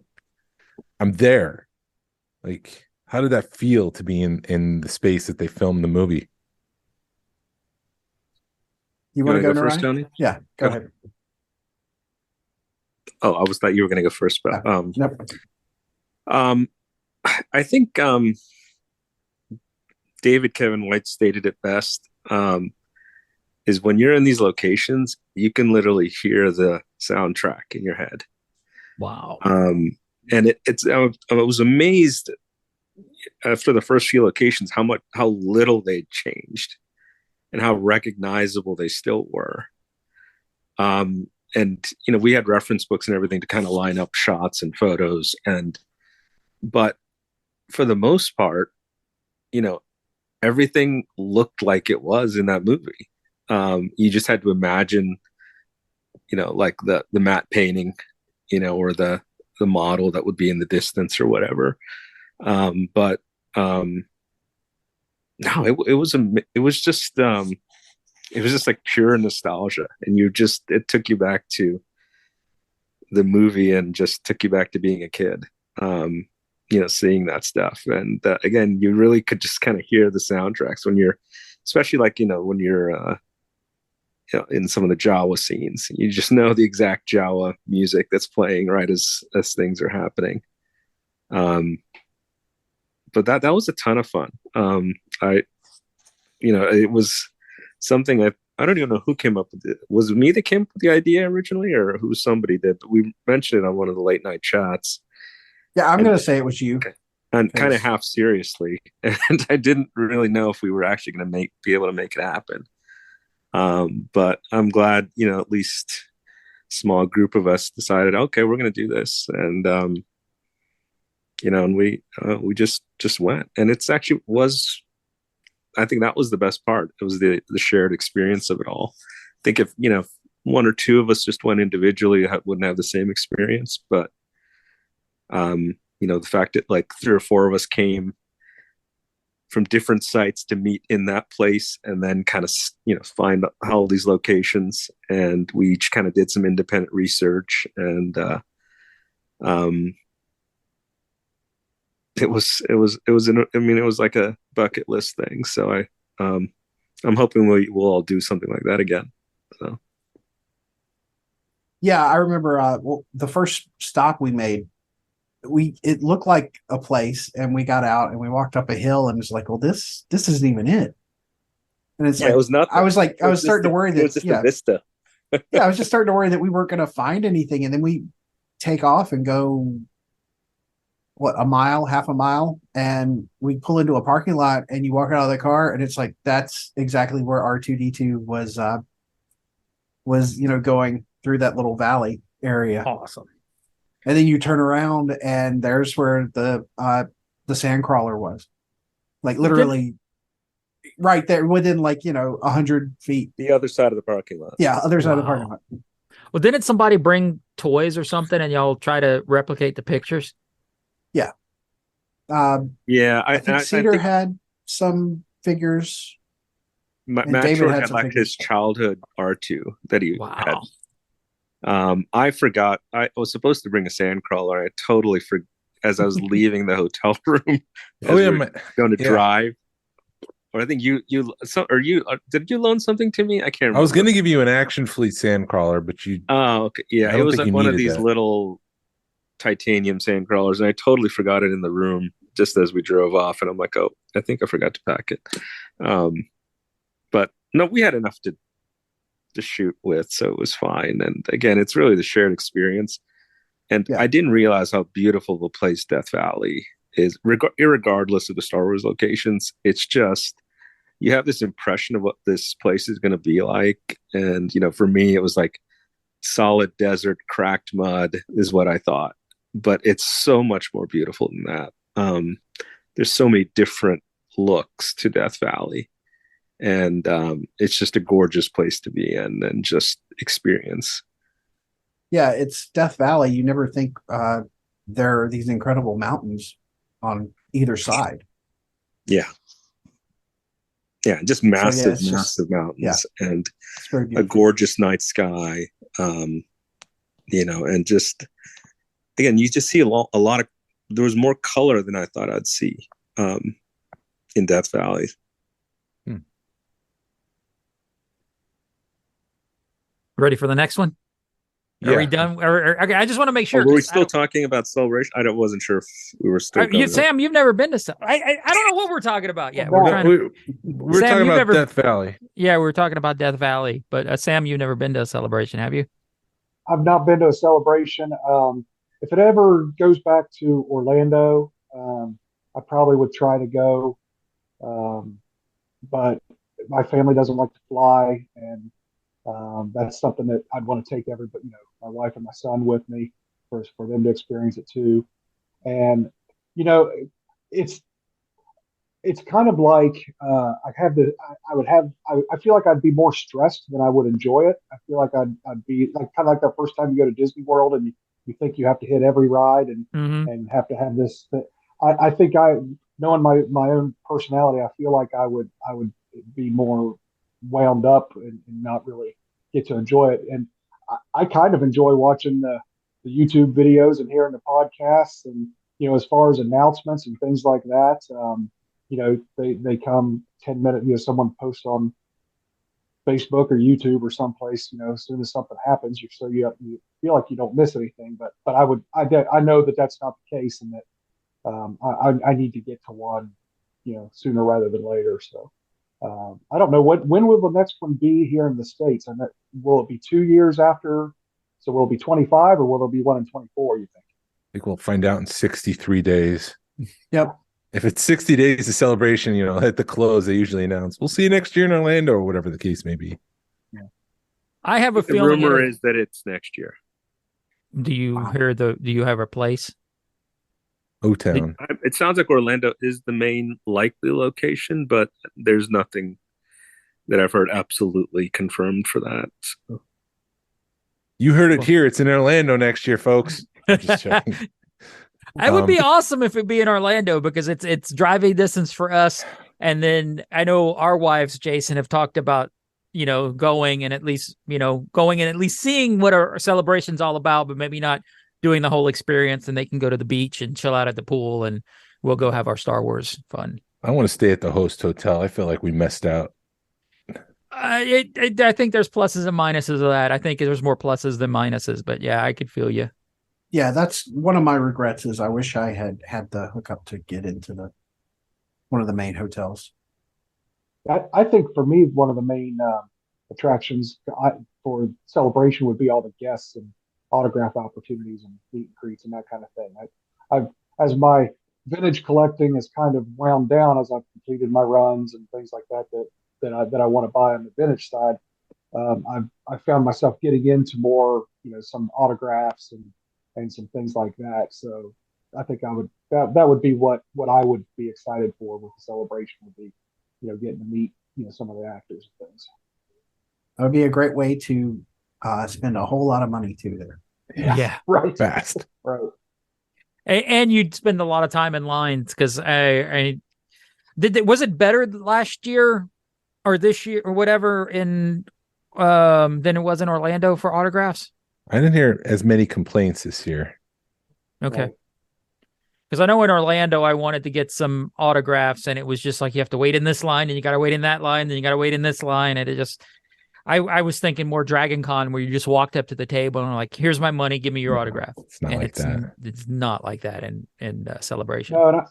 I'm there. Like, how did that feel to be in the space that they filmed the movie? You want to go first, Tony? Yeah, go ahead. Oh, I thought you were going to go first, but nope. I think David Kevin White stated it best. Is when you're in these locations, you can literally hear the soundtrack in your head. Wow. And I was amazed after the first few locations how little they changed and how recognizable they still were. And we had reference books and everything to kind of line up shots and photos, but for the most part, everything looked like it was in that movie. You just had to imagine, like the matte painting, or the model that would be in the distance or whatever. But no, it was just like pure nostalgia, and it took you back to the movie and just took you back to being a kid, seeing that stuff. And again, you really could just kind of hear the soundtracks when you're, especially like, when you're in some of the Jawa scenes. You just know the exact Jawa music that's playing right as things are happening. But that was a ton of fun. It was something I don't even know who came up with it. Was it me that came up with the idea originally, or who somebody did? But we mentioned it on one of the late night chats. Yeah, I'm going to say it was you. And kind of half seriously, and I didn't really know if we were actually going to be able to make it happen. But I'm glad, at least a small group of us decided, okay, we're going to do this, and and we just went, and it's actually was. I think that was the best part. It was the shared experience of it all. I think if one or two of us just went individually, wouldn't have the same experience, but the fact that like 3 or 4 of us came from different sites to meet in that place, and then kind of find all these locations, and we each kind of did some independent research, and it was like a bucket list thing. So I'm hoping we'll all do something like that again. So yeah, I remember the first stop we made, it looked like a place, and we got out and we walked up a hill, and it's like, well, this isn't even it. And it's like, it was nothing. I was starting to worry that it was just a vista. Yeah, I was just starting to worry that we weren't going to find anything, and then we take off and go half a mile, and we pull into a parking lot, and you walk out of the car, and it's like, that's exactly where R2D2 was going through that little valley area. Awesome. And then you turn around, and there's where the sandcrawler was, like literally right there within 100 feet. The other side of the parking lot. Yeah, other side of the parking lot. Well, didn't somebody bring toys or something, and y'all try to replicate the pictures? Yeah. I think Cedar had some figures. Matt Short had like his childhood R2 that he had. I forgot. I was supposed to bring a sandcrawler. I totally forgot as I was leaving the hotel room. Going to drive. Or I think you did you loan something to me? I can't remember. I was going to give you an Action Fleet sandcrawler, but you. Oh, okay. Yeah, it was like one of these little titanium sandcrawlers, and I totally forgot it in the room just as we drove off. And I'm like, oh, I think I forgot to pack it. But no, we had enough to shoot with, so it was fine. And again, it's really the shared experience. And I didn't realize how beautiful the place Death Valley is, irregardless of the Star Wars locations. It's just, you have this impression of what this place is going to be like. And, for me, it was like solid desert, cracked mud is what I thought. But it's so much more beautiful than that. There's so many different looks to Death Valley. And it's just a gorgeous place to be in and just experience. Yeah, it's Death Valley. You never think there are these incredible mountains on either side. Yeah, just massive mountains, and a gorgeous night sky. And just again, you just see a lot of. There was more color than I thought I'd see in Death Valley. Ready for the next one? Are we done? Okay, I just want to make sure. Were we still talking about Celebration? I wasn't sure if we were still. Sam, you've never been to. I don't know what we're talking about. Yeah, we're talking about Death Valley. Yeah, we're talking about Death Valley. But Sam, you've never been to a Celebration, have you? I've not been to a Celebration. If it ever goes back to Orlando, I probably would try to go. But my family doesn't like to fly, and that's something that I'd want to take everybody, my wife and my son with me for them to experience it too. And, it's kind of like, I feel like I'd be more stressed than I would enjoy it. I feel like I'd be like, kind of like the first time you go to Disney World and you think you have to hit every ride and have to have this. I think knowing my own personality, I feel like I would be more wound up and not really get to enjoy it. And I kind of enjoy watching the YouTube videos and hearing the podcasts, and as far as announcements and things like that, they come 10 minutes, someone posts on Facebook or YouTube or someplace, as soon as something happens, you feel like you don't miss anything. But I know that that's not the case, and that I need to get to one, sooner rather than later. So I don't know when will the next one be here in the States? And will it be 2 years after? So will it be 25 or will there be one in 24? You think? I think we'll find out in 63 days. Yep. If it's 60 days of celebration, at the close, they usually announce, we'll see you next year in Orlando, or whatever the case may be. I have a The feeling. rumor is that it's next year. Do you have a place? O-Town. It sounds like Orlando is the main likely location, but there's nothing that I've heard absolutely confirmed for that. So. You heard it here. It's in Orlando next year, folks. I'm just checking. It would be awesome if it'd be in Orlando, because it's driving distance for us. And then I know our wives, Jason, have talked about, going and at least seeing what our celebration's all about, but maybe not doing the whole experience, and they can go to the beach and chill out at the pool, and we'll go have our Star Wars fun. I want to stay at the host hotel. I feel like we messed out. I think there's pluses and minuses of that. I think there's more pluses than minuses, but yeah, I could feel you. Yeah, that's one of my regrets. Is I wish I had the hookup to get into one of the main hotels. I think for me, one of the main attractions for celebration would be all the guests and autograph opportunities and meet and greets and that kind of thing. As my vintage collecting has kind of wound down, as I've completed my runs and things like that I want to buy on the vintage side, I found myself getting into more, some autographs and some things like that. So I think that would be what I would be excited for with the celebration, would be, getting to meet, some of the actors and things. That would be a great way to spend a whole lot of money too there. Yeah. Right. Fast. Right. And you'd spend a lot of time in lines, because was it better last year or this year or whatever than it was in Orlando for autographs? I didn't hear as many complaints this year. Okay. Right. Because I know in Orlando, I wanted to get some autographs, and it was just like, you have to wait in this line, and you got to wait in that line, and you got to wait in this line. And it just, I was thinking more Dragon Con, where you just walked up to the table and like, here's my money, give me your autograph. It's not and like that. It's not like that in Celebration. No, and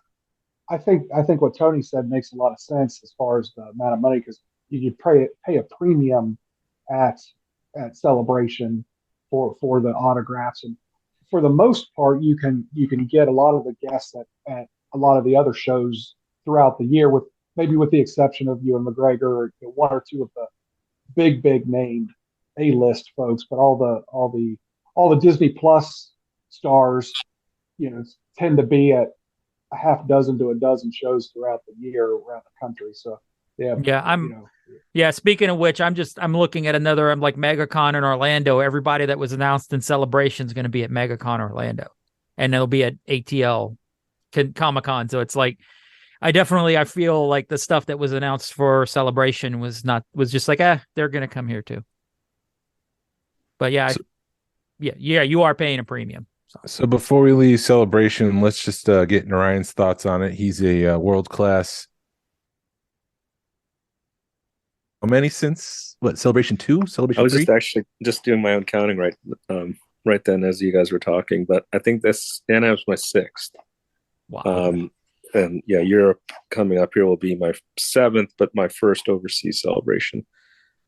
I think what Tony said makes a lot of sense as far as the amount of money, because you pay a premium at Celebration for the autographs, and for the most part you can get a lot of the guests at a lot of the other shows throughout the year, with the exception of Ewan McGregor or one or two of the big named A-list folks, but all the Disney Plus stars, tend to be at a half dozen to a dozen shows throughout the year around the country. So yeah. Speaking of which, I'm looking at another. I'm like MegaCon in Orlando. Everybody that was announced in Celebration is going to be at MegaCon Orlando, and it'll be at ATL Comic-Con. So it's like, I feel like the stuff that was announced for Celebration was just like, they're going to come here too. But yeah, you are paying a premium. So before we leave Celebration, let's just get Narayan's thoughts on it. He's a world-class. How many since Celebration 2? Celebration 3? I was just actually doing my own counting right then as you guys were talking, but I think Anaheim was my 6th. Wow. And yeah, Europe coming up here will be my 7th, but my first overseas celebration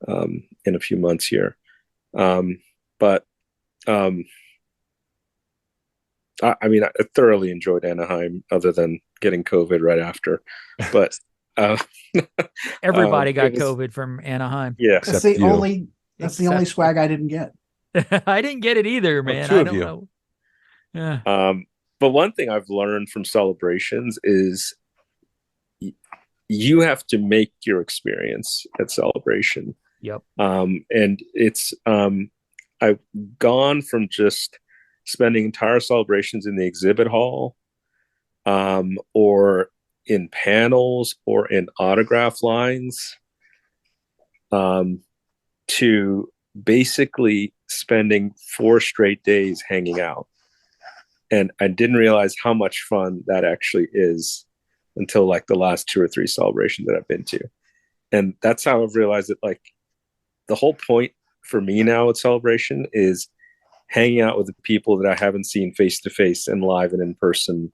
in a few months here. I thoroughly enjoyed Anaheim, other than getting COVID right after. But everybody got COVID from Anaheim. Yeah, That's the only swag I didn't get. I didn't get it either, man. Two I of don't you. know. Yeah. But one thing I've learned from celebrations is you have to make your experience at Celebration. Yep. And it's I've gone from just spending entire celebrations in the exhibit hall, or in panels or in autograph lines, to basically spending 4 straight days hanging out. And I didn't realize how much fun that actually is until like the last 2 or 3 celebrations that I've been to. And that's how I've realized that, like, the whole point for me now with Celebration is hanging out with the people that I haven't seen face to face and live and in person,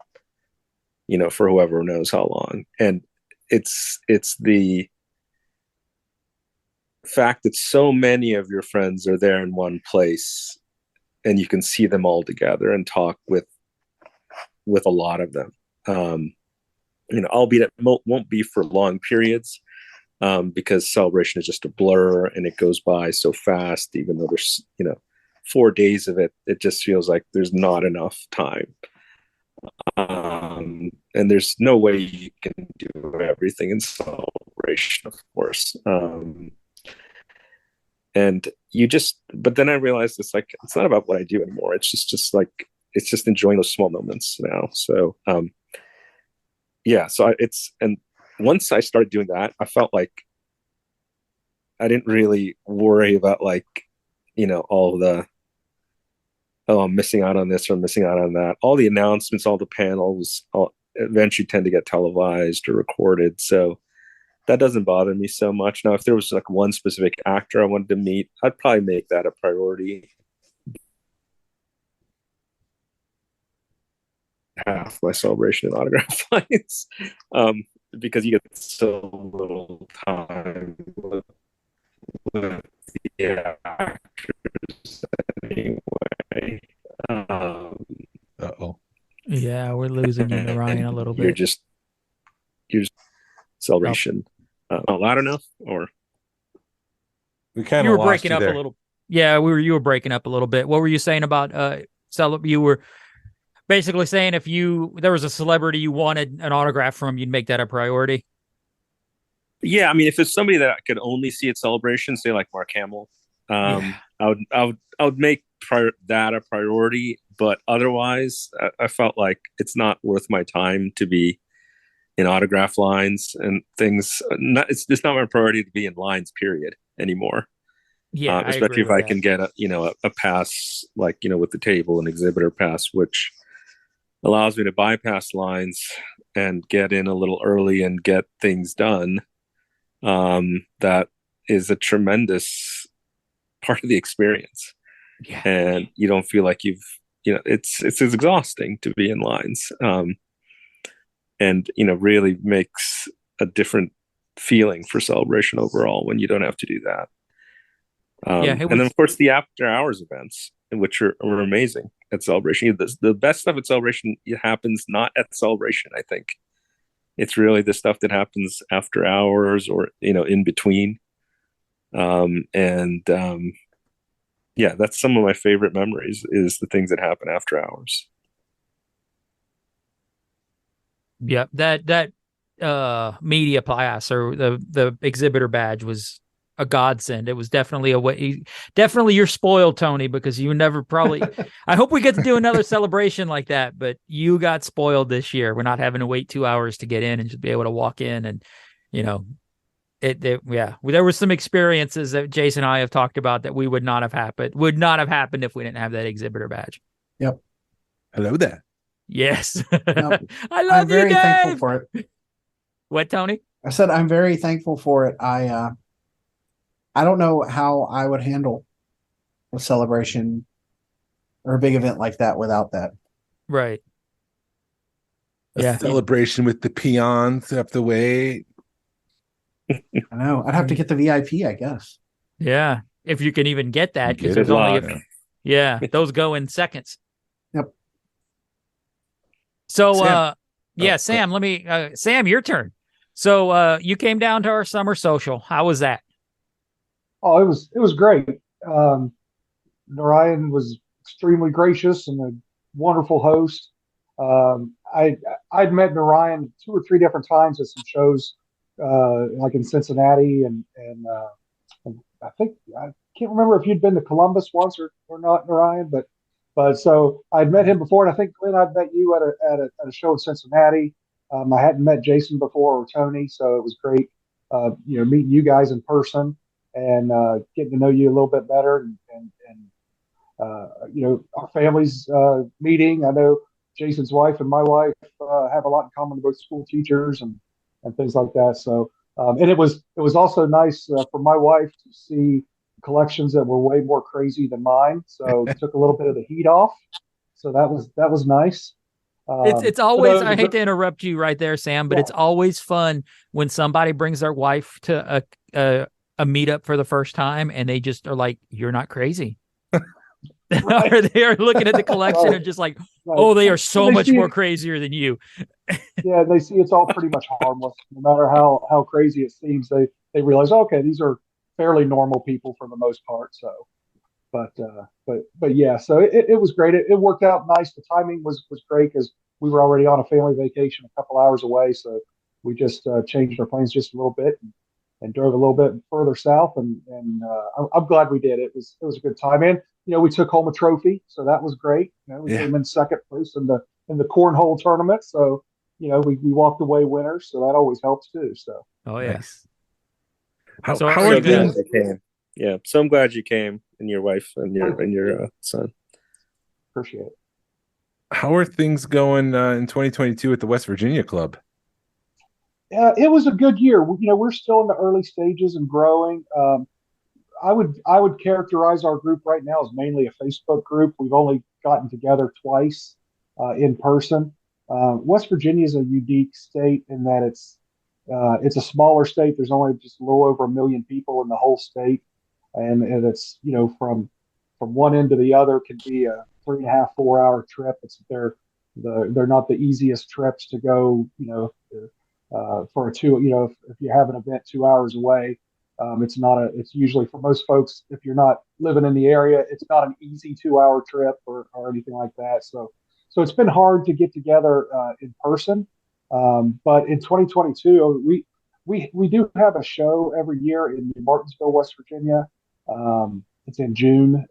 for whoever knows how long. And it's the fact that so many of your friends are there in one place and you can see them all together and talk with a lot of them. Albeit it won't be for long periods, because Celebration is just a blur and it goes by so fast. Even though there's 4 days of it, it just feels like there's not enough time, and there's no way you can do everything in Celebration, of course. But then I realized it's not about what I do anymore. It's just enjoying those small moments now. So and once I started doing that, I felt like I didn't really worry about all the, I'm missing out on this or I'm missing out on that. All the announcements, all the panels, eventually tend to get televised or recorded. So that doesn't bother me so much. Now, if there was one specific actor I wanted to meet, I'd probably make that a priority. Half my Celebration and autograph lines, because you get so little time with the actors anyway. Yeah, we're losing you, Ryan, a little bit. You're just Celebration. Not loud enough, or we kind you of were breaking up there. a little. Yeah, you were breaking up a little bit. What were you saying about you were basically saying if there was a celebrity you wanted an autograph from, you'd make that a priority? Yeah, I mean, if it's somebody that I could only see at Celebration, say like Mark Hamill, I would make that a priority. But otherwise, I felt like it's not worth my time to be in autograph lines and things. It's just not my priority to be in lines, period, anymore. Yeah, especially if I can get a pass, with the table, an exhibitor pass, which allows me to bypass lines and get in a little early and get things done. That is a tremendous part of the experience. Yeah. And you don't feel like it's exhausting to be in lines. And really makes a different feeling for Celebration overall when you don't have to do that. And then of course the after hours events, which are amazing at Celebration. The best stuff at Celebration happens not at Celebration. I think it's really the stuff that happens after hours or in between. That's some of my favorite memories, is the things that happen after hours. Yeah, that media pass or the exhibitor badge was a godsend. It was definitely definitely you're spoiled, Tony, because you never probably. I hope we get to do another celebration like that, but you got spoiled this year. We're not having to wait 2 hours to get in and just be able to walk in, and there were some experiences that Jason and I have talked about that would not have happened if we didn't have that exhibitor badge. Yep. Hello there. Yes. Yep. I love I'm very you, Dave. thankful for it. What, Tony? I said I'm very thankful for it. I don't know how I would handle a celebration or a big event like that without that. Right. A celebration with the peons up the way. I know. I'd have to get the VIP, I guess. Yeah, if you can even get that, because there's only those go in seconds. Yep. So, Sam. Sam, let me, Sam, your turn. So, you came down to our summer social. How was that? Oh, it was great. Narayan was extremely gracious and a wonderful host. I'd met Narayan 2 or 3 different times at some shows, like in Cincinnati, and I think I can't remember if you'd been to Columbus once or not, Narayan, but so I'd met him before, and I think Glenn, I'd met you at a show in Cincinnati. I hadn't met Jason before or Tony, so it was great, meeting you guys in person and getting to know you a little bit better, and our families meeting. I know Jason's wife and my wife have a lot in common, both school teachers and things like that. So, and it was also nice for my wife to see collections that were way more crazy than mine, so took a little bit of the heat off. So that was nice. It's But always, no, it was I hate to interrupt you right there, Sam, but yeah. it's always fun when somebody brings their wife to a meetup for the first time and they just are like, "You're not crazy." Right. Or they are looking at the collection Right. and just like, Right. "Oh, they are And so they much see more it, crazier than you." yeah, they see it's all pretty much harmless, no matter how crazy it seems. They realize, okay, these are fairly normal people for the most part. So, but yeah, so it was great. It worked out nice. The timing was great because we were already on a family vacation a couple hours away, so we just changed our plans just a little bit and drove a little bit further south, and I'm glad we did. It was a good time, and we took home a trophy, so that was great. We Yeah. came in second place in the cornhole tournament, so we walked away winners, so that always helps too. So Oh yeah. Nice. How So how are are you So glad gonna- things? you came. Yeah, so I'm glad you came, and your wife and your son. appreciate it. How are things going in 2022 at the West Virginia Club? It was a good year. We're still in the early stages and growing. I would characterize our group right now as mainly a Facebook group. We've only gotten together twice in person. West Virginia is a unique state in that it's a smaller state. There's only just a little over 1 million people in the whole state, and it's from one end to the other can be a 3.5 4 hour trip. They're not the easiest trips to go. For a two, if you have an event 2 hours away, it's usually for most folks, if you're not living in the area, it's not an easy 2 hour trip or anything like that. So it's been hard to get together in person. But in 2022, we do have a show every year in Martinsville, West Virginia. It's in June.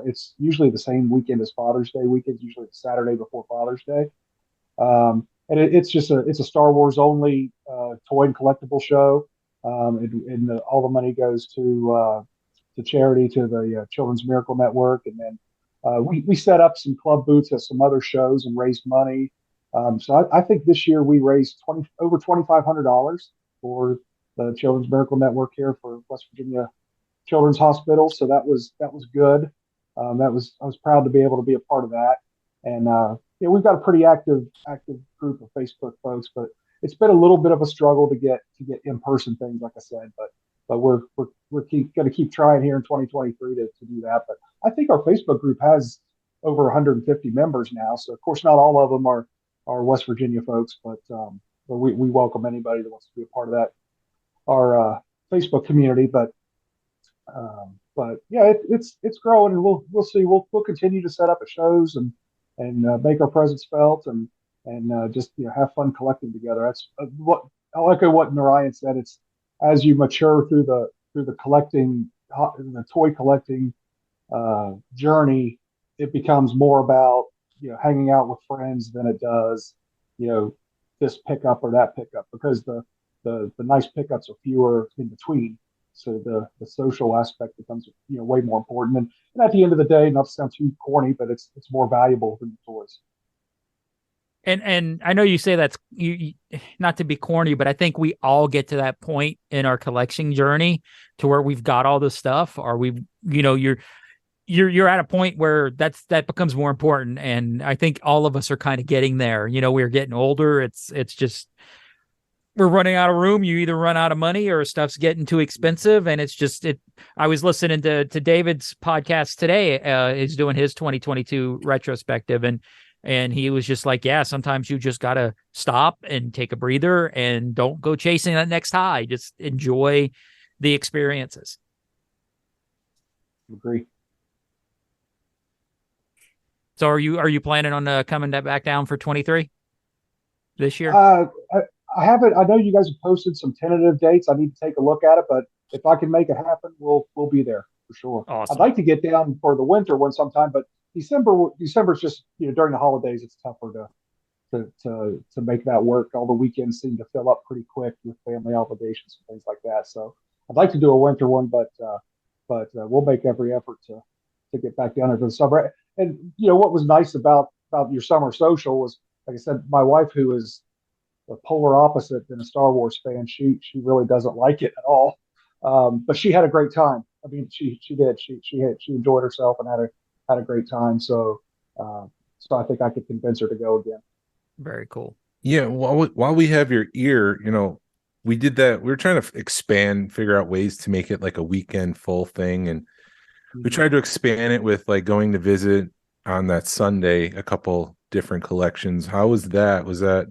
It's usually the same weekend as Father's Day weekend, usually the Saturday before Father's Day. And it's a Star Wars only toy and collectible show, and all the money goes to charity, to the Children's Miracle Network, and then we set up some club booths at some other shows and raised money. So I think this year we raised over $2,500 for the Children's Miracle Network here for West Virginia Children's Hospital. So that was good. I was proud to be able to be a part of that. And we've got a pretty active group of Facebook folks, but it's been a little bit of a struggle to get in person things, like I said. But we're going to keep trying here in 2023 to do that. But I think our Facebook group has over 150 members now. So of course, not all of them are West Virginia folks, but we welcome anybody that wants to be a part of that our Facebook community. But yeah, it's growing, and we'll see. We'll continue to set up at shows and make our presence felt, and just have fun collecting together. That's what I like. What Narayan said. It's as you mature through the collecting, the toy collecting journey, it becomes more about hanging out with friends than it does this pickup or that pickup, because the nice pickups are fewer in between. So the social aspect becomes way more important. And at the end of the day, not to sound too corny, but it's more valuable than the toys. And I know you say that's you not to be corny, but I think we all get to that point in our collection journey to where we've got all this stuff, or you're at a point where that becomes more important. And I think all of us are kind of getting there. We're getting older. It's just we're running out of room. You either run out of money or stuff's getting too expensive. And it's just I was listening to David's podcast today. He's doing his 2022 retrospective, and he was just like, yeah, sometimes you just got to stop and take a breather and don't go chasing that next high. Just enjoy the experiences. Agree. So are you planning on coming back down for 23 this year? I haven't. I know you guys have posted some tentative dates. I need to take a look at it, but if I can make it happen, we'll be there for sure. Awesome. I'd like to get down for the winter one sometime, but December's just during the holidays it's tougher to make that work. All the weekends seem to fill up pretty quick with family obligations and things like that. So I'd like to do a winter one, but we'll make every effort to get back down there for the summer. And what was nice about your summer social was, like I said, my wife, who is the polar opposite than a Star Wars fan, she really doesn't like it at all. But she had a great time. I mean, she did. She enjoyed herself and had a great time. So so I think I could convince her to go again. Very cool. Yeah, while we have your ear, we did that. We were trying to expand, figure out ways to make it like a weekend full thing, and we tried to expand it with like going to visit on that Sunday a couple different collections. How was that? Was that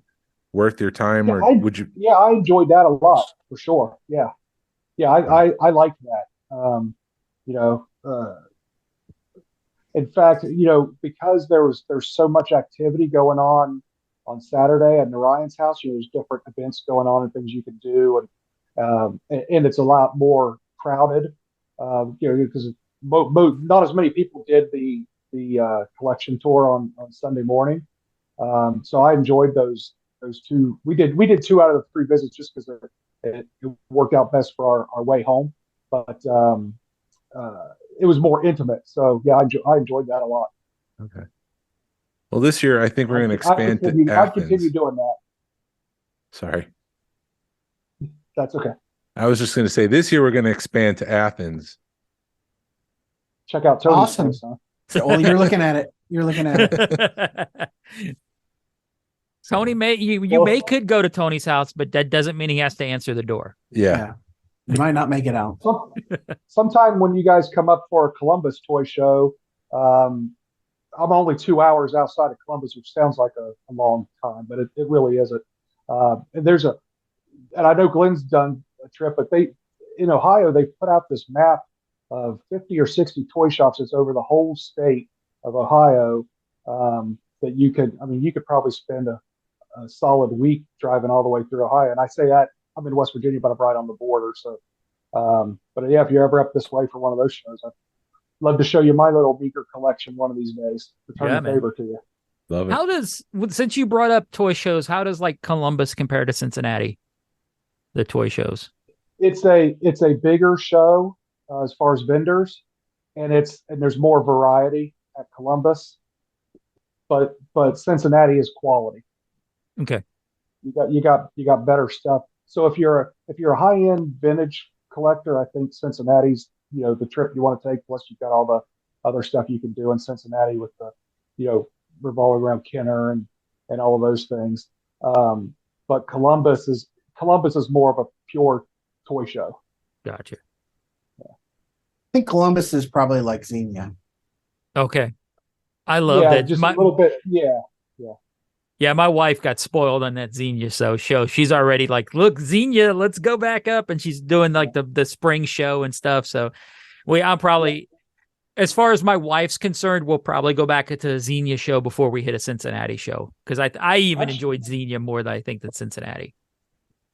worth your time, Yeah, or would you? Yeah, I enjoyed that a lot for sure. Yeah, I liked that. You know, in fact, because there's so much activity going on Saturday at Narayan's house. There's different events going on and things you can do, and it's a lot more crowded. Because not as many people did the collection tour on Sunday morning. So I enjoyed those two. We did 2 out of the 3 visits just because it worked out best for our way home. But it was more intimate. So yeah, I enjoyed that a lot. Okay. Well, this year I think we're going to expand to I Athens. continue doing that. Sorry, That's okay. I was just going to say this year we're going to expand to Athens. Check out Tony's Awesome. place, huh? Well, you're looking at it. You're looking at it. Tony could go to Tony's house, but that doesn't mean he has to answer the door. Yeah. You might not make it out. Sometime when you guys come up for a Columbus toy show, I'm only 2 hours outside of Columbus, which sounds like a long time, but it really isn't. And I know Glenn's done a trip, but in Ohio, they put out this map of 50 or 60 toy shops that's over the whole state of Ohio. That you could probably spend a solid week driving all the way through Ohio. And I say that I'm in West Virginia, but I'm right on the border. So, but yeah, if you're ever up this way for one of those shows, I'd love to show you my little beaker collection one of these days. Return the favor to you. Love it. Since you brought up toy shows, how does like Columbus compare to Cincinnati? The toy shows. It's a bigger show as far as vendors, and there's more variety at Columbus. But Cincinnati is quality. Okay. You got better stuff. So if you're a high end vintage collector, I think Cincinnati's the trip you want to take. Plus you've got all the other stuff you can do in Cincinnati with the revolving around Kenner and all of those things. But Columbus is more of a pure toy show. Gotcha. I think Columbus is probably like Xenia. Okay. I love that. Just a little bit. Yeah. Yeah, my wife got spoiled on that Xenia show. She's already like, look, Xenia, let's go back up. And she's doing like the spring show and stuff. So I'm probably, as far as my wife's concerned, we'll probably go back to a Xenia show before we hit a Cincinnati show. Because I even enjoyed Xenia more than I think than Cincinnati.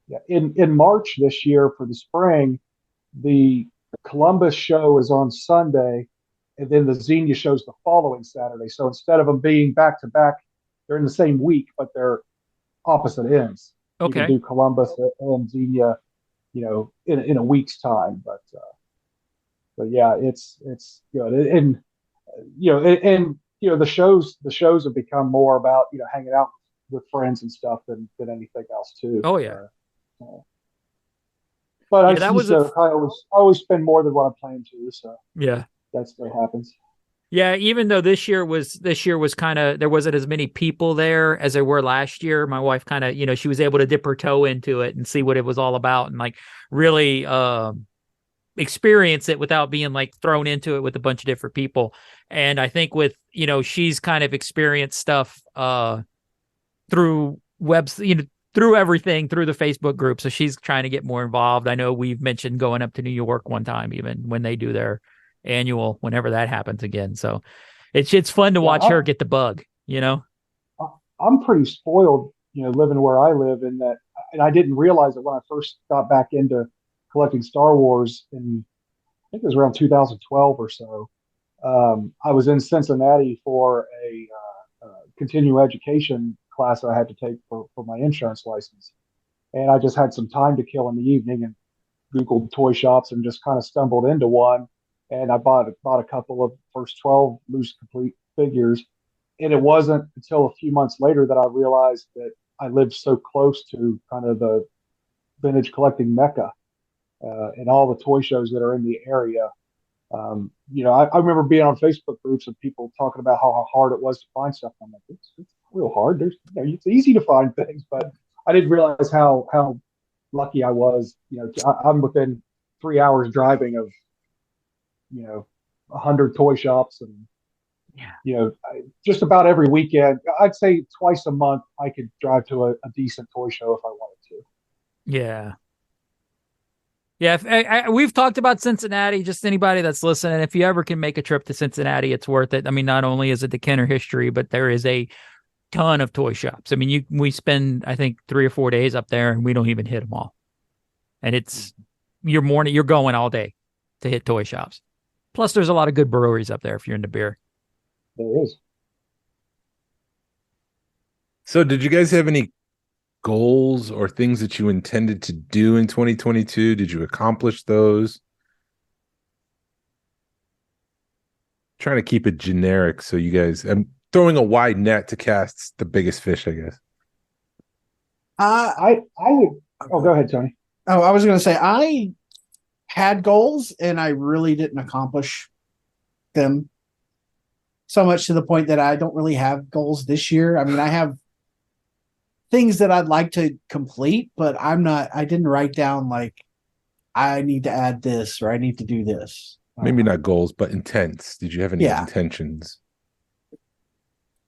Yeah. In March this year for the spring, the Columbus show is on Sunday, and then the Xenia show's the following Saturday. So instead of them being back to back, they're in the same week, but they're opposite ends. Okay. You can do Columbus and Xenia, in a week's time. But yeah, it's good. And the shows have become more about hanging out with friends and stuff than anything else too. Oh yeah. But I always spend more than what I'm playing to. So yeah, that still happens. Yeah, even though this year was kind of, there wasn't as many people there as there were last year. My wife kind of, she was able to dip her toe into it and see what it was all about and like really experience it without being like thrown into it with a bunch of different people. And I think with, she's kind of experienced stuff through webs, through everything, through the Facebook group. So she's trying to get more involved. I know we've mentioned going up to New York one time, even when they do their annual, whenever that happens again. So it's fun to watch her get the bug, I'm pretty spoiled, living where I live in that. And I didn't realize it when I first got back into collecting Star Wars I think it was around 2012 or so. I was in Cincinnati for a continuing education class I had to take for my insurance license. And I just had some time to kill in the evening and Googled toy shops and just kind of stumbled into one. And I bought a couple of first 12 loose complete figures. And it wasn't until a few months later that I realized that I lived so close to kind of the vintage collecting mecca and all the toy shows that are in the area. I remember being on Facebook groups and people talking about how hard it was to find stuff. I'm like, it's real hard. It's easy to find things, but I didn't realize how lucky I was. I'm within 3 hours driving of 100 toy shops, and just about every weekend, I'd say twice a month, I could drive to a decent toy show if I wanted to. Yeah. Yeah, we've talked about Cincinnati. Just anybody that's listening, if you ever can make a trip to Cincinnati, it's worth it. I mean, not only is it the Kenner history, but there is a ton of toy shops. I mean, we spend, I think, 3 or 4 days up there, and we don't even hit them all. And it's you're going all day to hit toy shops. Plus, there's a lot of good breweries up there if you're into beer. There is. So, did you guys have any goals or things that you intended to do in 2022? Did you accomplish those? Trying to keep it generic so you guys, I'm throwing a wide net to cast the biggest fish, I guess. I would. Oh, go ahead, Tony. Oh, I was going to say I had goals and I really didn't accomplish them, so much to the point that I don't really have goals this year. I mean, I have things that I'd like to complete, but I didn't write down like I need to add this or I need to do this. Maybe not goals, but intents. Did you have any intentions?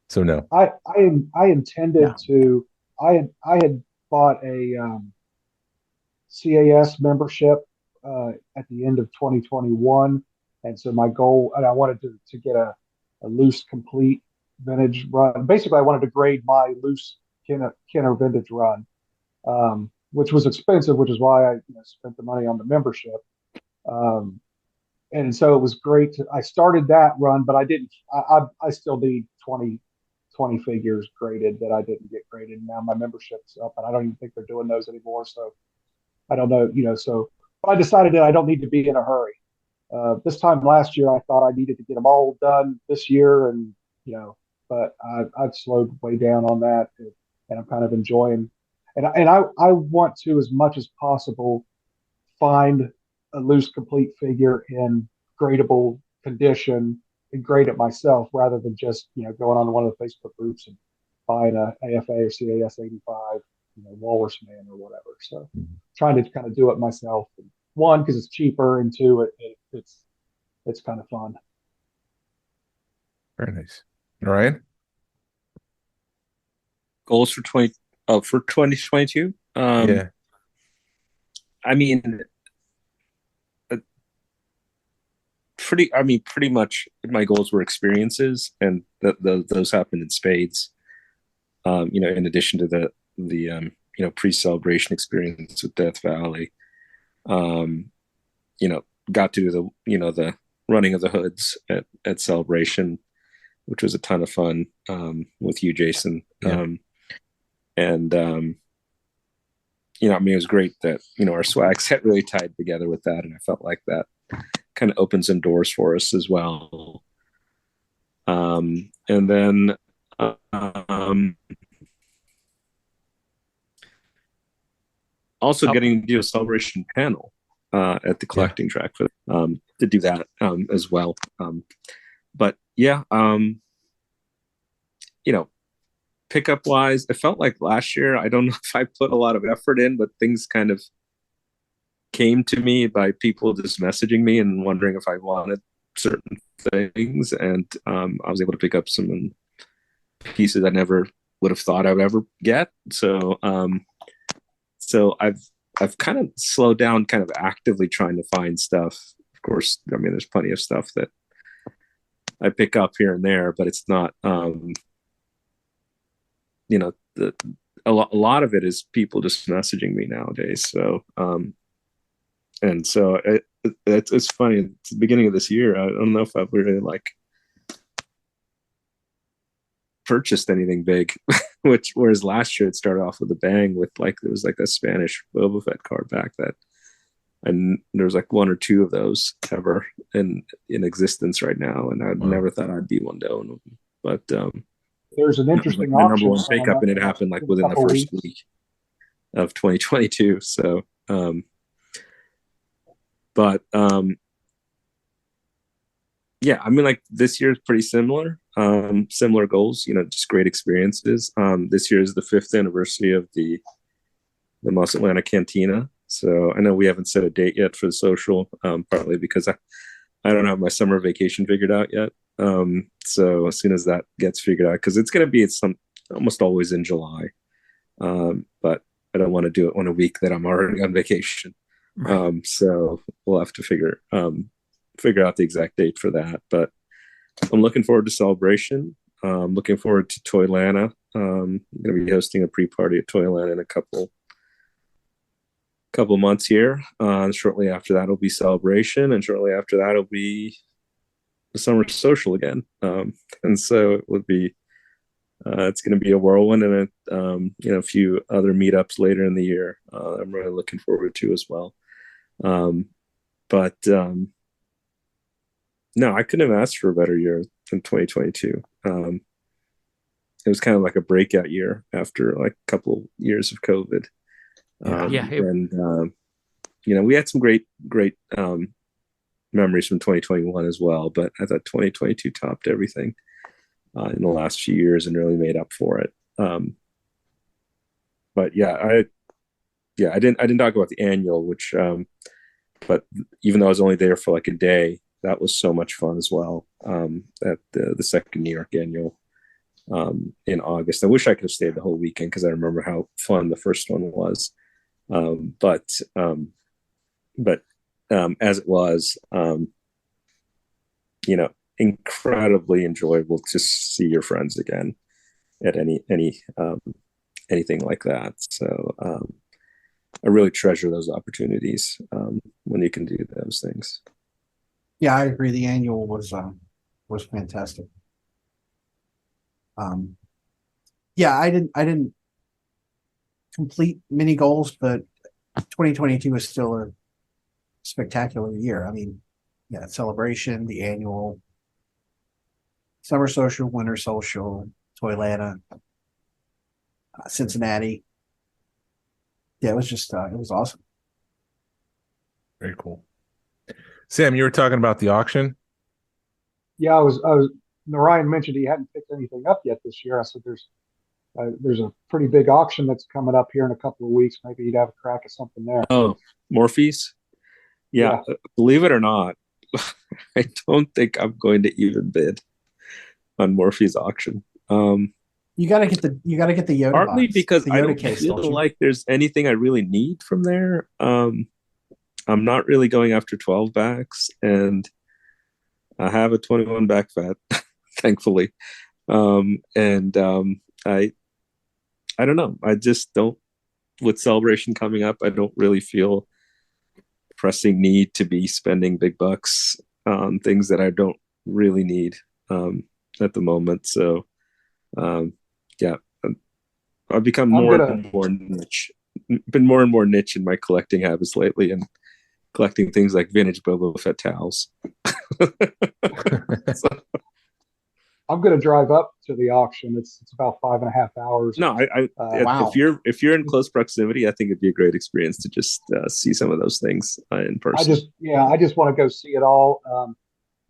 So no. I intended to. I had bought a CAS membership at the end of 2021, and so my goal, and I wanted to get a loose complete vintage run. Basically, I wanted to grade my loose Kenner vintage run, which was expensive, which is why I spent the money on the membership. And so it was great. I started that run, but I didn't. I still need 20 figures graded that I didn't get graded. Now my membership's up, and I don't even think they're doing those anymore. So I don't know. So I decided that I don't need to be in a hurry. This time last year, I thought I needed to get them all done this year, and but I've slowed way down on that, and I'm kind of enjoying. And I want to, as much as possible, find a loose complete figure in gradable condition and grade it myself, rather than just going on one of the Facebook groups and buying a AFA or CAS 85, Walrus Man or whatever. So trying to kind of do it myself. One, because it's cheaper, and two, it's kind of fun. Very nice. Ryan? Goals for 2022? Yeah. I mean, pretty much my goals were experiences, and those happened in spades. In addition to the pre-celebration experience with Death Valley, got to do the running of the hoods at Celebration, which was a ton of fun with you, Jason. Yeah. It was great that our swags had really tied together with that, and I felt like that kind of opened some doors for us as well. And then also getting to do a celebration panel at the collecting track for to do that as well. But yeah, pickup wise, it felt like last year, I don't know if I put a lot of effort in, but things kind of came to me by people just messaging me and wondering if I wanted certain things, and I was able to pick up some pieces I never would have thought I would ever get. So I've kind of slowed down, kind of actively trying to find stuff. Of course, there's plenty of stuff that I pick up here and there, but it's not a lot of it is people just messaging me nowadays. So and so it's funny. It's the beginning of this year. I don't know if I've really purchased anything big, whereas last year it started off with a bang with there was a Spanish Boba Fett card back that, and there's one or two of those ever in existence right now, and I never thought I'd be one to own them. But there's an interesting my number one pickup, and it happened within the first week of 2022. So, but Yeah, I mean, like this year is pretty similar. Similar goals, just great experiences. This year is the 5th anniversary of the Moss Atlanta Cantina. So I know we haven't set a date yet for the social, partly because I don't have my summer vacation figured out yet. So as soon as that gets figured out, because it's going to be almost always in July, but I don't want to do it on a week that I'm already on vacation. Right. So we'll have to figure out the exact date for that. But I'm looking forward to Celebration. Looking forward to Toylanta. I'm going to be hosting a pre-party at Toylanta in a couple months here. Shortly after that will be Celebration, and shortly after that will be the summer social again. And so it would be it's going to be a whirlwind, and a few other meetups later in the year. I'm really looking forward to as well. But no, I couldn't have asked for a better year than 2022. It was kind of like a breakout year after like a couple years of COVID. We had some great memories from 2021 as well, but I thought 2022 topped everything in the last few years and really made up for it. But I didn't talk about the annual, which but even though I was only there for like a day, that was so much fun as well. At the second New York annual in August. I wish I could have stayed the whole weekend because I remember how fun the first one was. But as it was, incredibly enjoyable to see your friends again at anything like that. So I really treasure those opportunities when you can do those things. Yeah, I agree. The annual was fantastic. I didn't complete many goals, but 2022 is still a spectacular year. I mean, yeah, Celebration, the annual, summer social, winter social, Toylanta, Cincinnati. Yeah, it was just it was awesome. Very cool. Sam, you were talking about the auction. Yeah, I was. Narayan mentioned he hadn't picked anything up yet this year. I said there's a pretty big auction that's coming up here in a couple of weeks. Maybe you'd have a crack at something there. Oh, Morphe's? Yeah. Believe it or not, I don't think I'm going to even bid on Morphe's auction. You gotta get the Yoda partly box, because the I Yoda don't case, feel don't you? like there's anything I really need from there. I'm not really going after 12 backs, and I have a 21 back fat, thankfully. I don't know. I just don't. With Celebration coming up, I don't really feel pressing need to be spending big bucks on things that I don't really need at the moment. So, I've become more and more niche. Been more and more niche in my collecting habits lately, and collecting things like vintage Boba Fett towels. So, I'm going to drive up to the auction. It's about 5.5 hours. No, wow. If you're in close proximity, I think it'd be a great experience to just see some of those things in person. I just want to go see it all.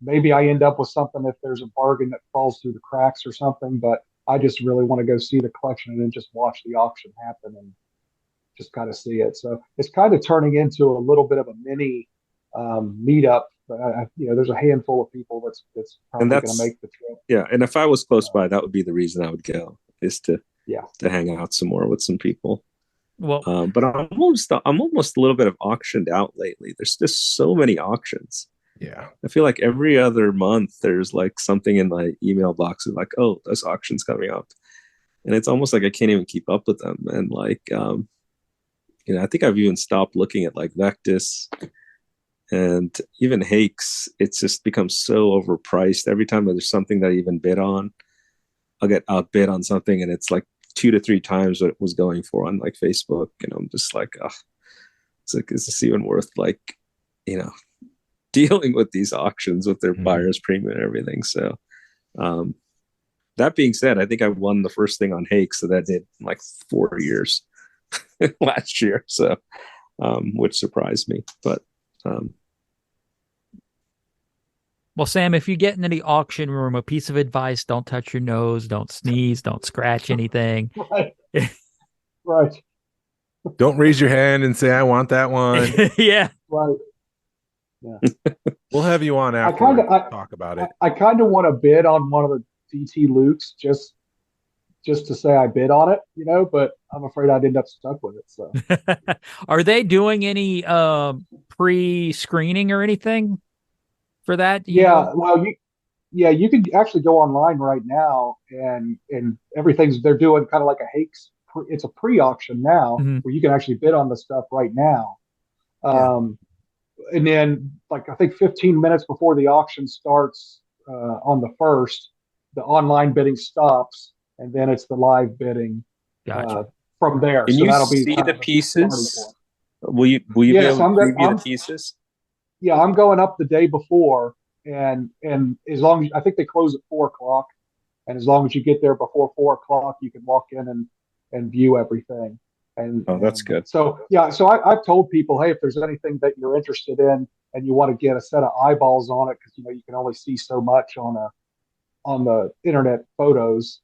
Maybe I end up with something if there's a bargain that falls through the cracks or something, but I just really want to go see the collection and then just watch the auction happen and just kind of see it. So it's kind of turning into a little bit of a mini meetup. There's a handful of people that's probably going to make the trip. Yeah, and if I was close by, that would be the reason I would go, is to hang out some more with some people. Well, but I'm almost a little bit of auctioned out lately. There's just so many auctions. Yeah, I feel like every other month there's like something in my email box of like, oh, this auction's coming up, and it's almost like I can't even keep up with them. And like, I think I've even stopped looking at like Vectis and even Hakes. It's just become so overpriced. Every time there's something that I even bid on, I'll get outbid on something, and it's like 2 to 3 times what it was going for on like Facebook. I'm just like, it's like, is this even worth like, dealing with these auctions with their buyer's premium and everything? So, that being said, I think I won the first thing on Hakes, so that did like 4 years last year. So, which surprised me, but Well, Sam, if you get into the auction room, a piece of advice: don't touch your nose, don't sneeze, don't scratch anything. Right. Right. Don't raise your hand and say, I want that one. Yeah. Right. We'll have you on I after kind of, talk about it. I kind of want to bid on one of the DT Lukes just to say I bid on it, but I'm afraid I'd end up stuck with it. So Are they doing any pre-screening or anything for that? Do you yeah, know? well, you can actually go online right now and everything's they're doing kind of like a Hakes. It's a pre-auction now Mhm. where you can actually bid on the stuff right now. Yeah. And then like I think 15 minutes before the auction starts on the first, the online bidding stops, and then it's the live bidding Gotcha. from there. Can So you that'll be see kind the of the starting pieces? point. Will you be Yes, able to preview I'm the pieces? yeah, I'm going up the day before, and as long as I think they close at 4 o'clock, and as long as you get there before 4 o'clock, you can walk in and view everything. Oh, that's good. So yeah, so I've told people, hey, if there's anything that you're interested in and you want to get a set of eyeballs on it, because you can only see so much on the internet photos,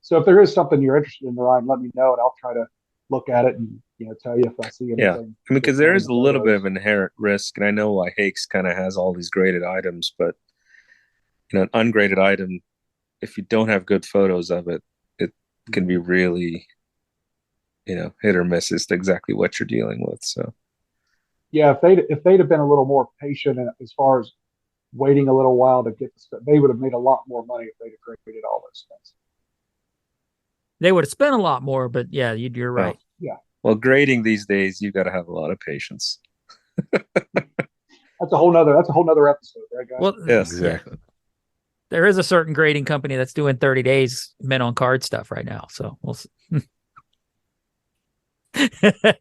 So if there is something you're interested in, Ryan, let me know, and I'll try to look at it and tell you if I see anything. Yeah, I mean, because there is a little bit photos. of inherent risk, and I know why Hakes kind of has all these graded items, but an ungraded item, if you don't have good photos of it, it can be really, hit or miss as to exactly what you're dealing with. So Yeah, if they'd have been a little more patient as far as waiting a little while to get the stuff, they would have made a lot more money if they'd have graded all those things. They would have spent a lot more, but yeah, you're right. well, grading these days, you've got to have a lot of patience. That's a whole nother episode, right, guys? Well, Yes. Exactly. there is a certain grading company that's doing 30 days mint on card stuff right now. So we'll see. Do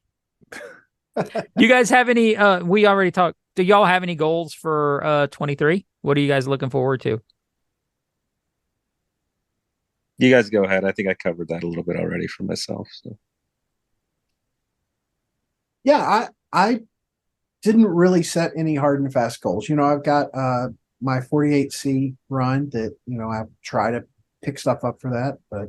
you guys have any we already talked, do y'all have any goals for 23? What are you guys looking forward to? You guys go ahead. I think I covered that a little bit already for myself. So Yeah, I didn't really set any hard and fast goals. I've got my 48C run that, I try to pick stuff up for that, but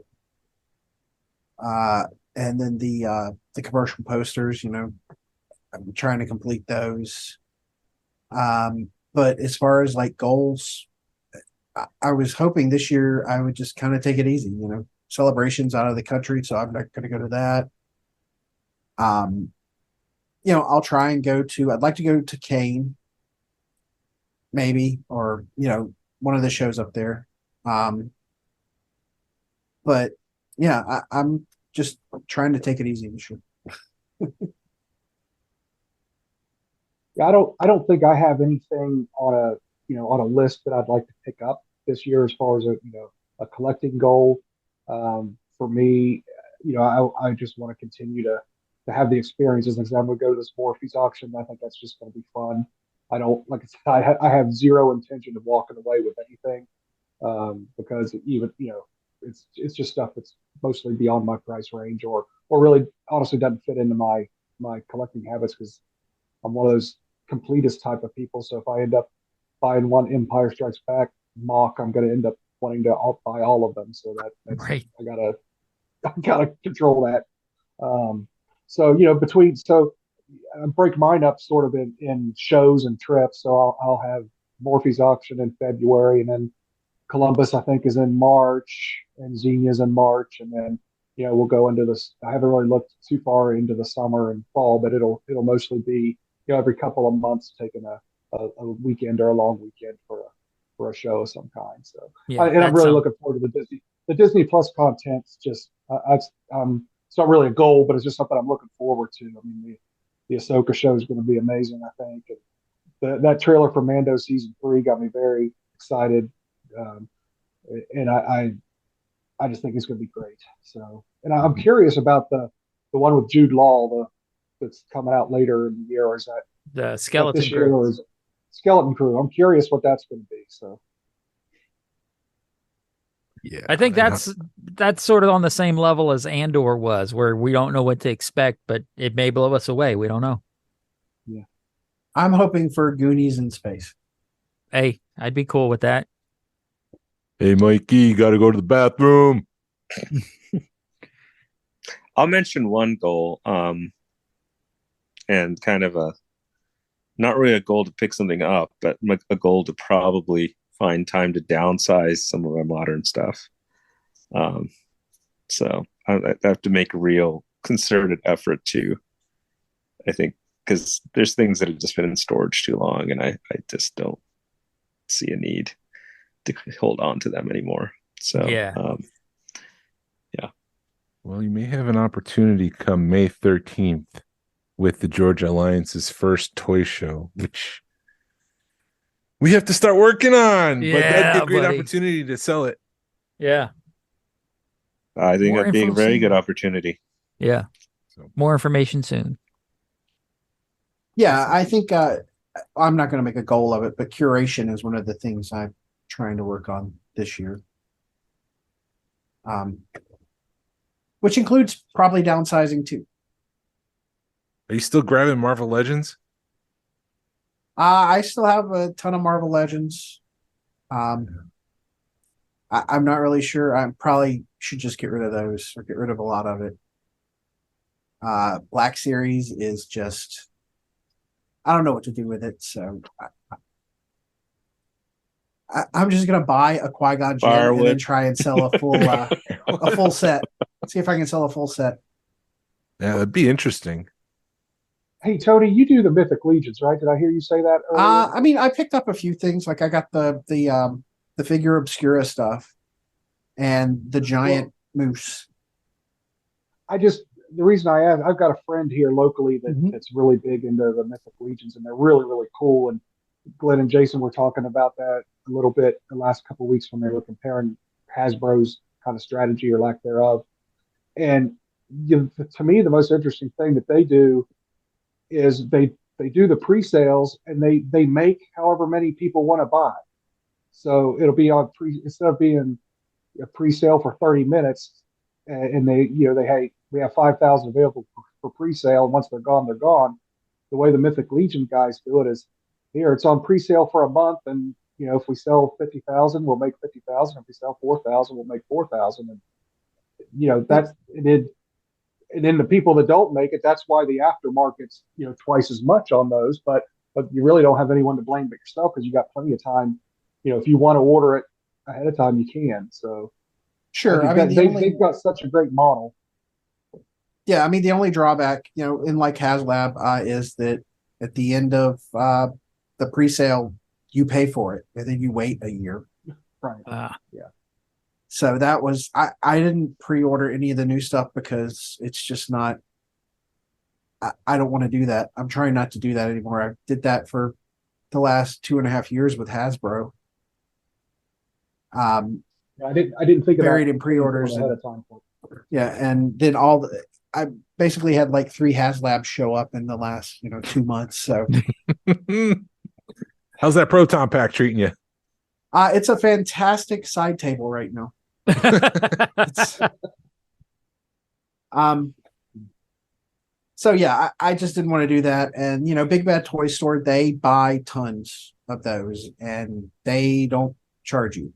and then the commercial posters, I'm trying to complete those. But as far as like goals, I was hoping this year I would just kind of take it easy, celebrations out of the country, so I'm not going to go to that. I'll try and I'd like to go to Kane, maybe, or, one of the shows up there. But yeah, I'm just trying to take it easy this year. Yeah, I don't think I have anything on a list that I'd like to pick up this year as far as a collecting goal. For me, I just want to continue to have the experiences. Next time we go to this Morphe's auction, I think that's just going to be fun. I don't, like I said, I have zero intention of walking away with anything, because even it's just stuff that's mostly beyond my price range, or really honestly doesn't fit into my collecting habits, because I'm one of those completist type of people. So if I end up buying one Empire Strikes Back mock, I'm going to end up wanting to buy all of them. So that's Right. I gotta control that. So I break mine up sort of in shows and trips. So I'll have Morphe's auction in February, and then Columbus I think is in March, and Xenia's in March, and then we'll go into this. I haven't really looked too far into the summer and fall, but it'll mostly be every couple of months taking a weekend or a long weekend for a show of some kind. So Yeah, I'm really looking forward to the Disney Plus content's just it's not really a goal, but it's just something I'm looking forward to. I mean, the Ahsoka show is going to be amazing, I think. And that trailer for Mando season 3 got me very excited, and I just think it's going to be great. So, and I'm curious about the one with Jude Law, that's coming out later in the year. Or is that the Skeleton this year, Crew? or is it Skeleton Crew? I'm curious what that's going to be. So. Yeah, I think that's sort of on the same level as Andor was, where we don't know what to expect, but it may blow us away. We don't know. Yeah, I'm hoping for Goonies in space. Hey, I'd be cool with that. Hey, Mikey, you got to go to the bathroom. I'll mention one goal, and kind of not really a goal to pick something up, but a goal to probably find time to downsize some of my modern stuff. So I have to make a real concerted effort to, I think, because there's things that have just been in storage too long, and I just don't see a need to hold on to them anymore. So Yeah. Well, you may have an opportunity come May 13th with the Georgia Alliance's first toy show, which we have to start working on. But that'd be Yeah, a great buddy. opportunity to sell it. Yeah. I think More that'd be a info very soon. good opportunity. Yeah. So More information soon. Yeah, I think I'm not going to make a goal of it, but curation is one of the things I'm trying to work on this year. Which includes probably downsizing too. are you still grabbing Marvel Legends? I still have a ton of Marvel Legends. I'm not really sure. I probably should just get rid of those or get rid of a lot of it. Black Series is just, I don't know what to do with it. So I'm just gonna buy a Qui-Gon Jinn and then Firewood. try and sell a full set. See if I can sell a full set. Yeah, that'd be interesting. Hey, Tony, you do the Mythic Legions, right? Did I hear you say that earlier? I mean, I picked up a few things. Like I got the figure Obscura stuff and the giant moose. The reason I asked, I've got a friend here locally that's really big into the Mythic Legions, and they're really, really cool. And Glenn and Jason were talking about that a little bit the last couple of weeks when they were comparing Hasbro's kind of strategy or lack thereof. And to me, the most interesting thing that they do is they do the pre-sales and they make however many people want to buy. So it'll be on instead of being a pre-sale for 30 minutes, and hey, we have 5,000 available for pre-sale. And once they're gone, they're gone. The way the Mythic Legion guys do it is, here it's on pre-sale for a month, and if we sell 50,000, we'll make 50,000. If we sell 4,000, we'll make 4,000. And that's it. And then the people that don't make it, that's why the aftermarket's twice as much on those. But you really don't have anyone to blame but yourself, because you got plenty of time. If you want to order it ahead of time, you can. So Sure. I mean, they've got such a great model. Yeah, I mean, the only drawback, in like HasLab, is that at the end of the pre-sale, you pay for it, and then you wait a year. Right. Yeah. So that was I didn't pre-order any of the new stuff because it's just not. I don't want to do that. I'm trying not to do that anymore. I did that for the last 2.5 years with Hasbro. I didn't think buried about in pre-orders ahead of time. Yeah, and then I basically had like 3 HasLabs show up in the last 2 months. So How's that Proton Pack treating you? it's a fantastic side table right now. It's, so yeah, I just didn't want to do that. And Big Bad Toy Store, they buy tons of those and they don't charge you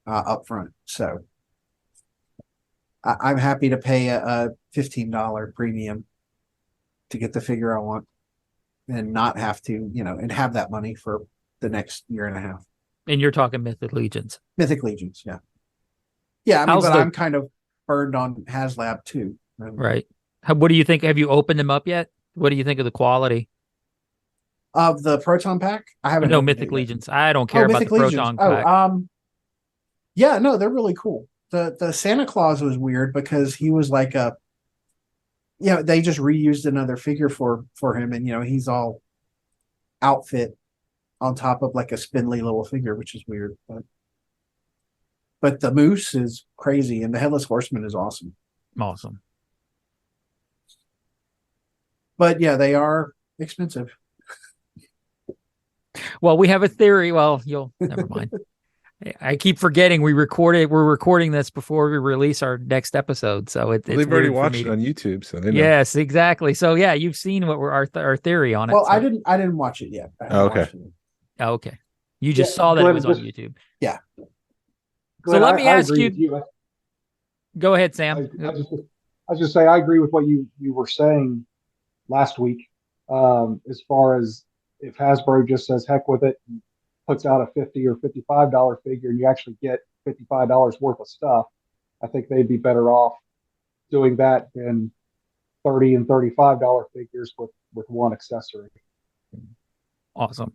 up front. So I'm happy to pay a $15 premium to get the figure I want and not have to, and have that money for the next year and a half. And you're talking Mythic Legions. Mythic Legions, yeah. Yeah, I mean, How's but the- I'm kind of burned on HasLab too. Right. What do you think? Have you opened them up yet? What do you think of the quality? Of the Proton Pack? I haven't. No, opened it Mythic yet. Legions. I don't care about Mythic the Legions. Proton Pack. Yeah, no, they're really cool. The Santa Claus was weird because he was like they just reused another figure for him, and he's all outfit on top of like a spindly little figure, which is weird. But the moose is crazy, and the Headless Horseman is awesome. Awesome. But yeah, they are expensive. Well, we have a theory. Well, never mind. I keep forgetting we're recording this before we release our next episode. So it's They've already weird for watched me it to- on YouTube, so they know. Yes, exactly. So yeah, you've seen what our theory on it. Well, so- I didn't watch it yet. I haven't Oh, okay. watched it. Oh, okay. You just Yeah, saw that it Glenn, was on this- YouTube. Glenn, let me I ask agree you- with you. Go ahead, I Sam. was just say I agree with what you were saying last week. As far as if Hasbro just says heck with it and puts out a $50 or $55 figure, and you actually get $55 worth of stuff, I think they'd be better off doing that than $30 and $35 figures with one accessory. Awesome.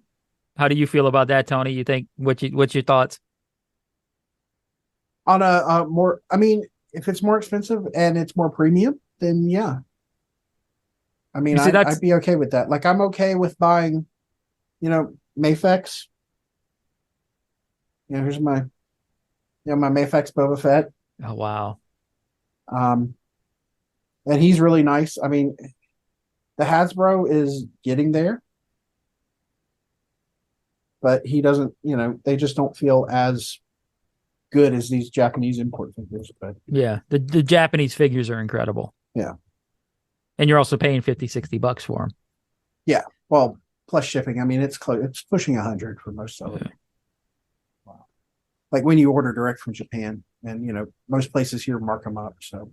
How do you feel about that, Tony? You think what's your thoughts? On a more, I mean, if it's more expensive and it's more premium, then yeah. I mean, You see, I'd be okay with that. Like, I'm okay with buying, Mafex. Here's my Mafex Boba Fett. Oh wow. And he's really nice. I mean, the Hasbro is getting there, but he doesn't, they just don't feel as good as these Japanese import figures. But Yeah, the Japanese figures are incredible. Yeah. And you're also paying $50-$60 for them. well, plus shipping. I mean, it's close. It's pushing 100 for most of them. Wow. Like when you order direct from Japan, and most places here mark them up. So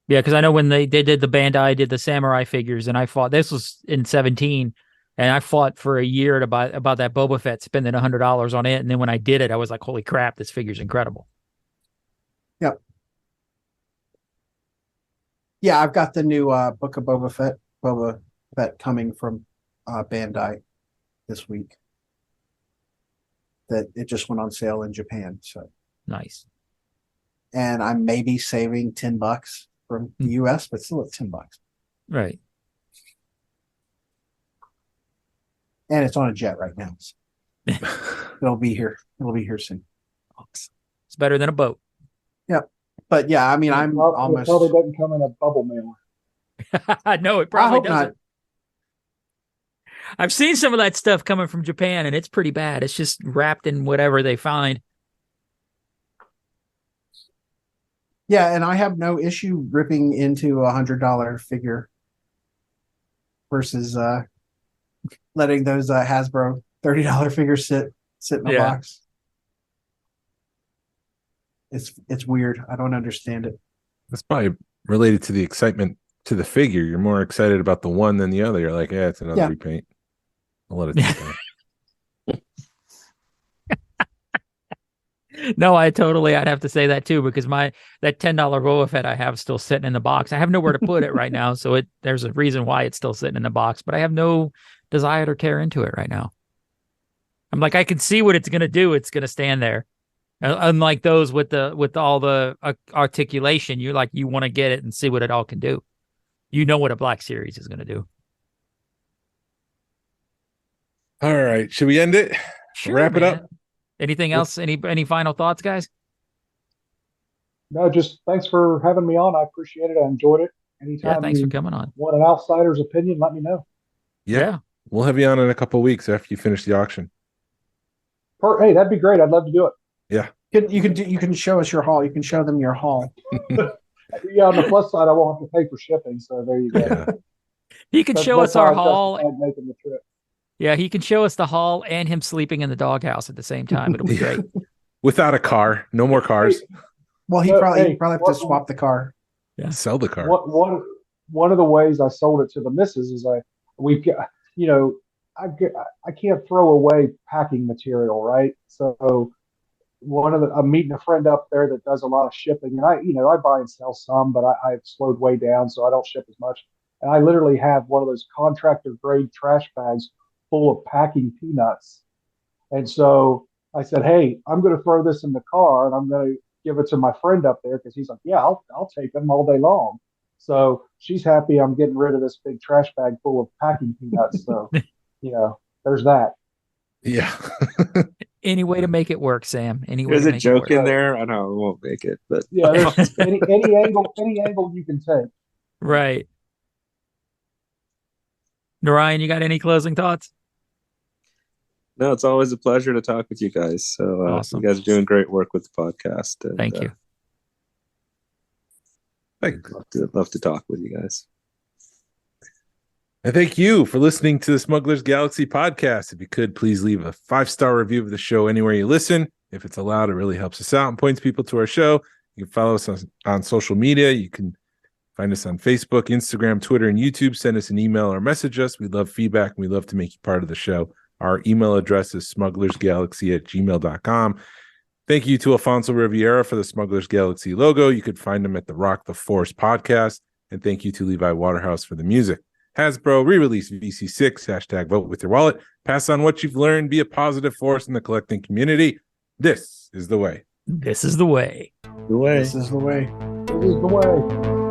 Yeah, because I know when they did the Bandai did the samurai figures, and I fought. This was in 2017, and I fought for a year to buy about that Boba Fett, spending $100 on it, and then when I did it, I was like, "Holy crap, this figure's incredible!" Yep. Yeah, I've got the new Book of Boba Fett coming from Bandai this week. That it just went on sale in Japan. So, Nice. and I'm maybe saving $10 from the US, but still at $10. Right. And it's on a jet right now. So it'll be here. It'll be here soon. It's better than a boat. But yeah, I mean, I'm It almost. probably doesn't come in a bubble mailer. No, it I probably hope doesn't. not. I've seen some of that stuff coming from Japan, and it's pretty bad. It's just wrapped in whatever they find. Yeah, and I have no issue ripping into $100 figure versus letting those Hasbro $30 figures sit in a Yeah. box. It's weird. I don't understand it. That's probably related to the excitement to the figure. You're more excited about the one than the other. You're like, yeah, it's another Yeah. repaint. I'll let it sit there. No, I'd have to say that too, because that $10 Boba Fett I have still sitting in the box. I have nowhere to put it right now, so there's a reason why it's still sitting in the box, but I have no desire to tear into it right now. I'm like, I can see what it's gonna do. It's gonna stand there. Unlike those with all the articulation, you want to get it and see what it all can do. You know what a Black Series is gonna do. All right. Should we end it? Sure, Wrap it man. up? Anything else? Any final thoughts, guys? No, just thanks for having me on. I appreciate it. I enjoyed it. Anytime Yeah, thanks you for coming on. want an outsider's opinion, let me know. Yeah. We'll have you on in a couple of weeks after you finish the auction. Hey, that'd be great. I'd love to do it. You can show us your haul. You can show them your haul. Yeah, on the plus side, I won't have to pay for shipping. So there you go. Yeah. He can That's- show that's us our how I haul. justified making the trip. Yeah, he can show us the haul and him sleeping in the doghouse at the same time. It'll be great. Without a car. No more cars. Well, he'd No, probably hey, have to what- swap the car. Yeah. Sell the car. One of the ways I sold it to the missus is we've got, I can't throw away packing material, right? So I'm meeting a friend up there that does a lot of shipping, and I buy and sell some, but I've slowed way down, so I don't ship as much. And I literally have one of those contractor grade trash bags full of packing peanuts. And so I said, hey, I'm going to throw this in the car, and I'm going to give it to my friend up there, because he's like, yeah, I'll take them all day long. So she's happy I'm getting rid of this big trash bag full of packing peanuts. So, there's that. Yeah. Any way to make it work, Sam? Any way There's to a make joke it work. in there. I know it won't make it, but Yeah, there's any angle you can take. Right. Narayan, you got any closing thoughts? no, it's always a pleasure to talk with you guys. So Awesome. you guys are doing great work with the podcast. And, Thank you. Thanks. love to talk with you guys. And thank you for listening to the Smuggler's Galaxy podcast. If you could, please leave a 5-star review of the show anywhere you listen. If it's allowed, it really helps us out and points people to our show. You can follow us on social media. You can find us on Facebook, Instagram, Twitter, and YouTube. Send us an email or message us. We love feedback, and we love to make you part of the show. Our email address is smugglersgalaxy@gmail.com. Thank you to Alfonso Riviera for the Smuggler's Galaxy logo. You could find him at the Rock the Force podcast. And thank you to Levi Waterhouse for the music. Hasbro re-release VC6, hashtag vote with your wallet. Pass on what you've learned. Be a positive force in the collecting community. This is the way. This is the way. The way. This is the way. This is the way.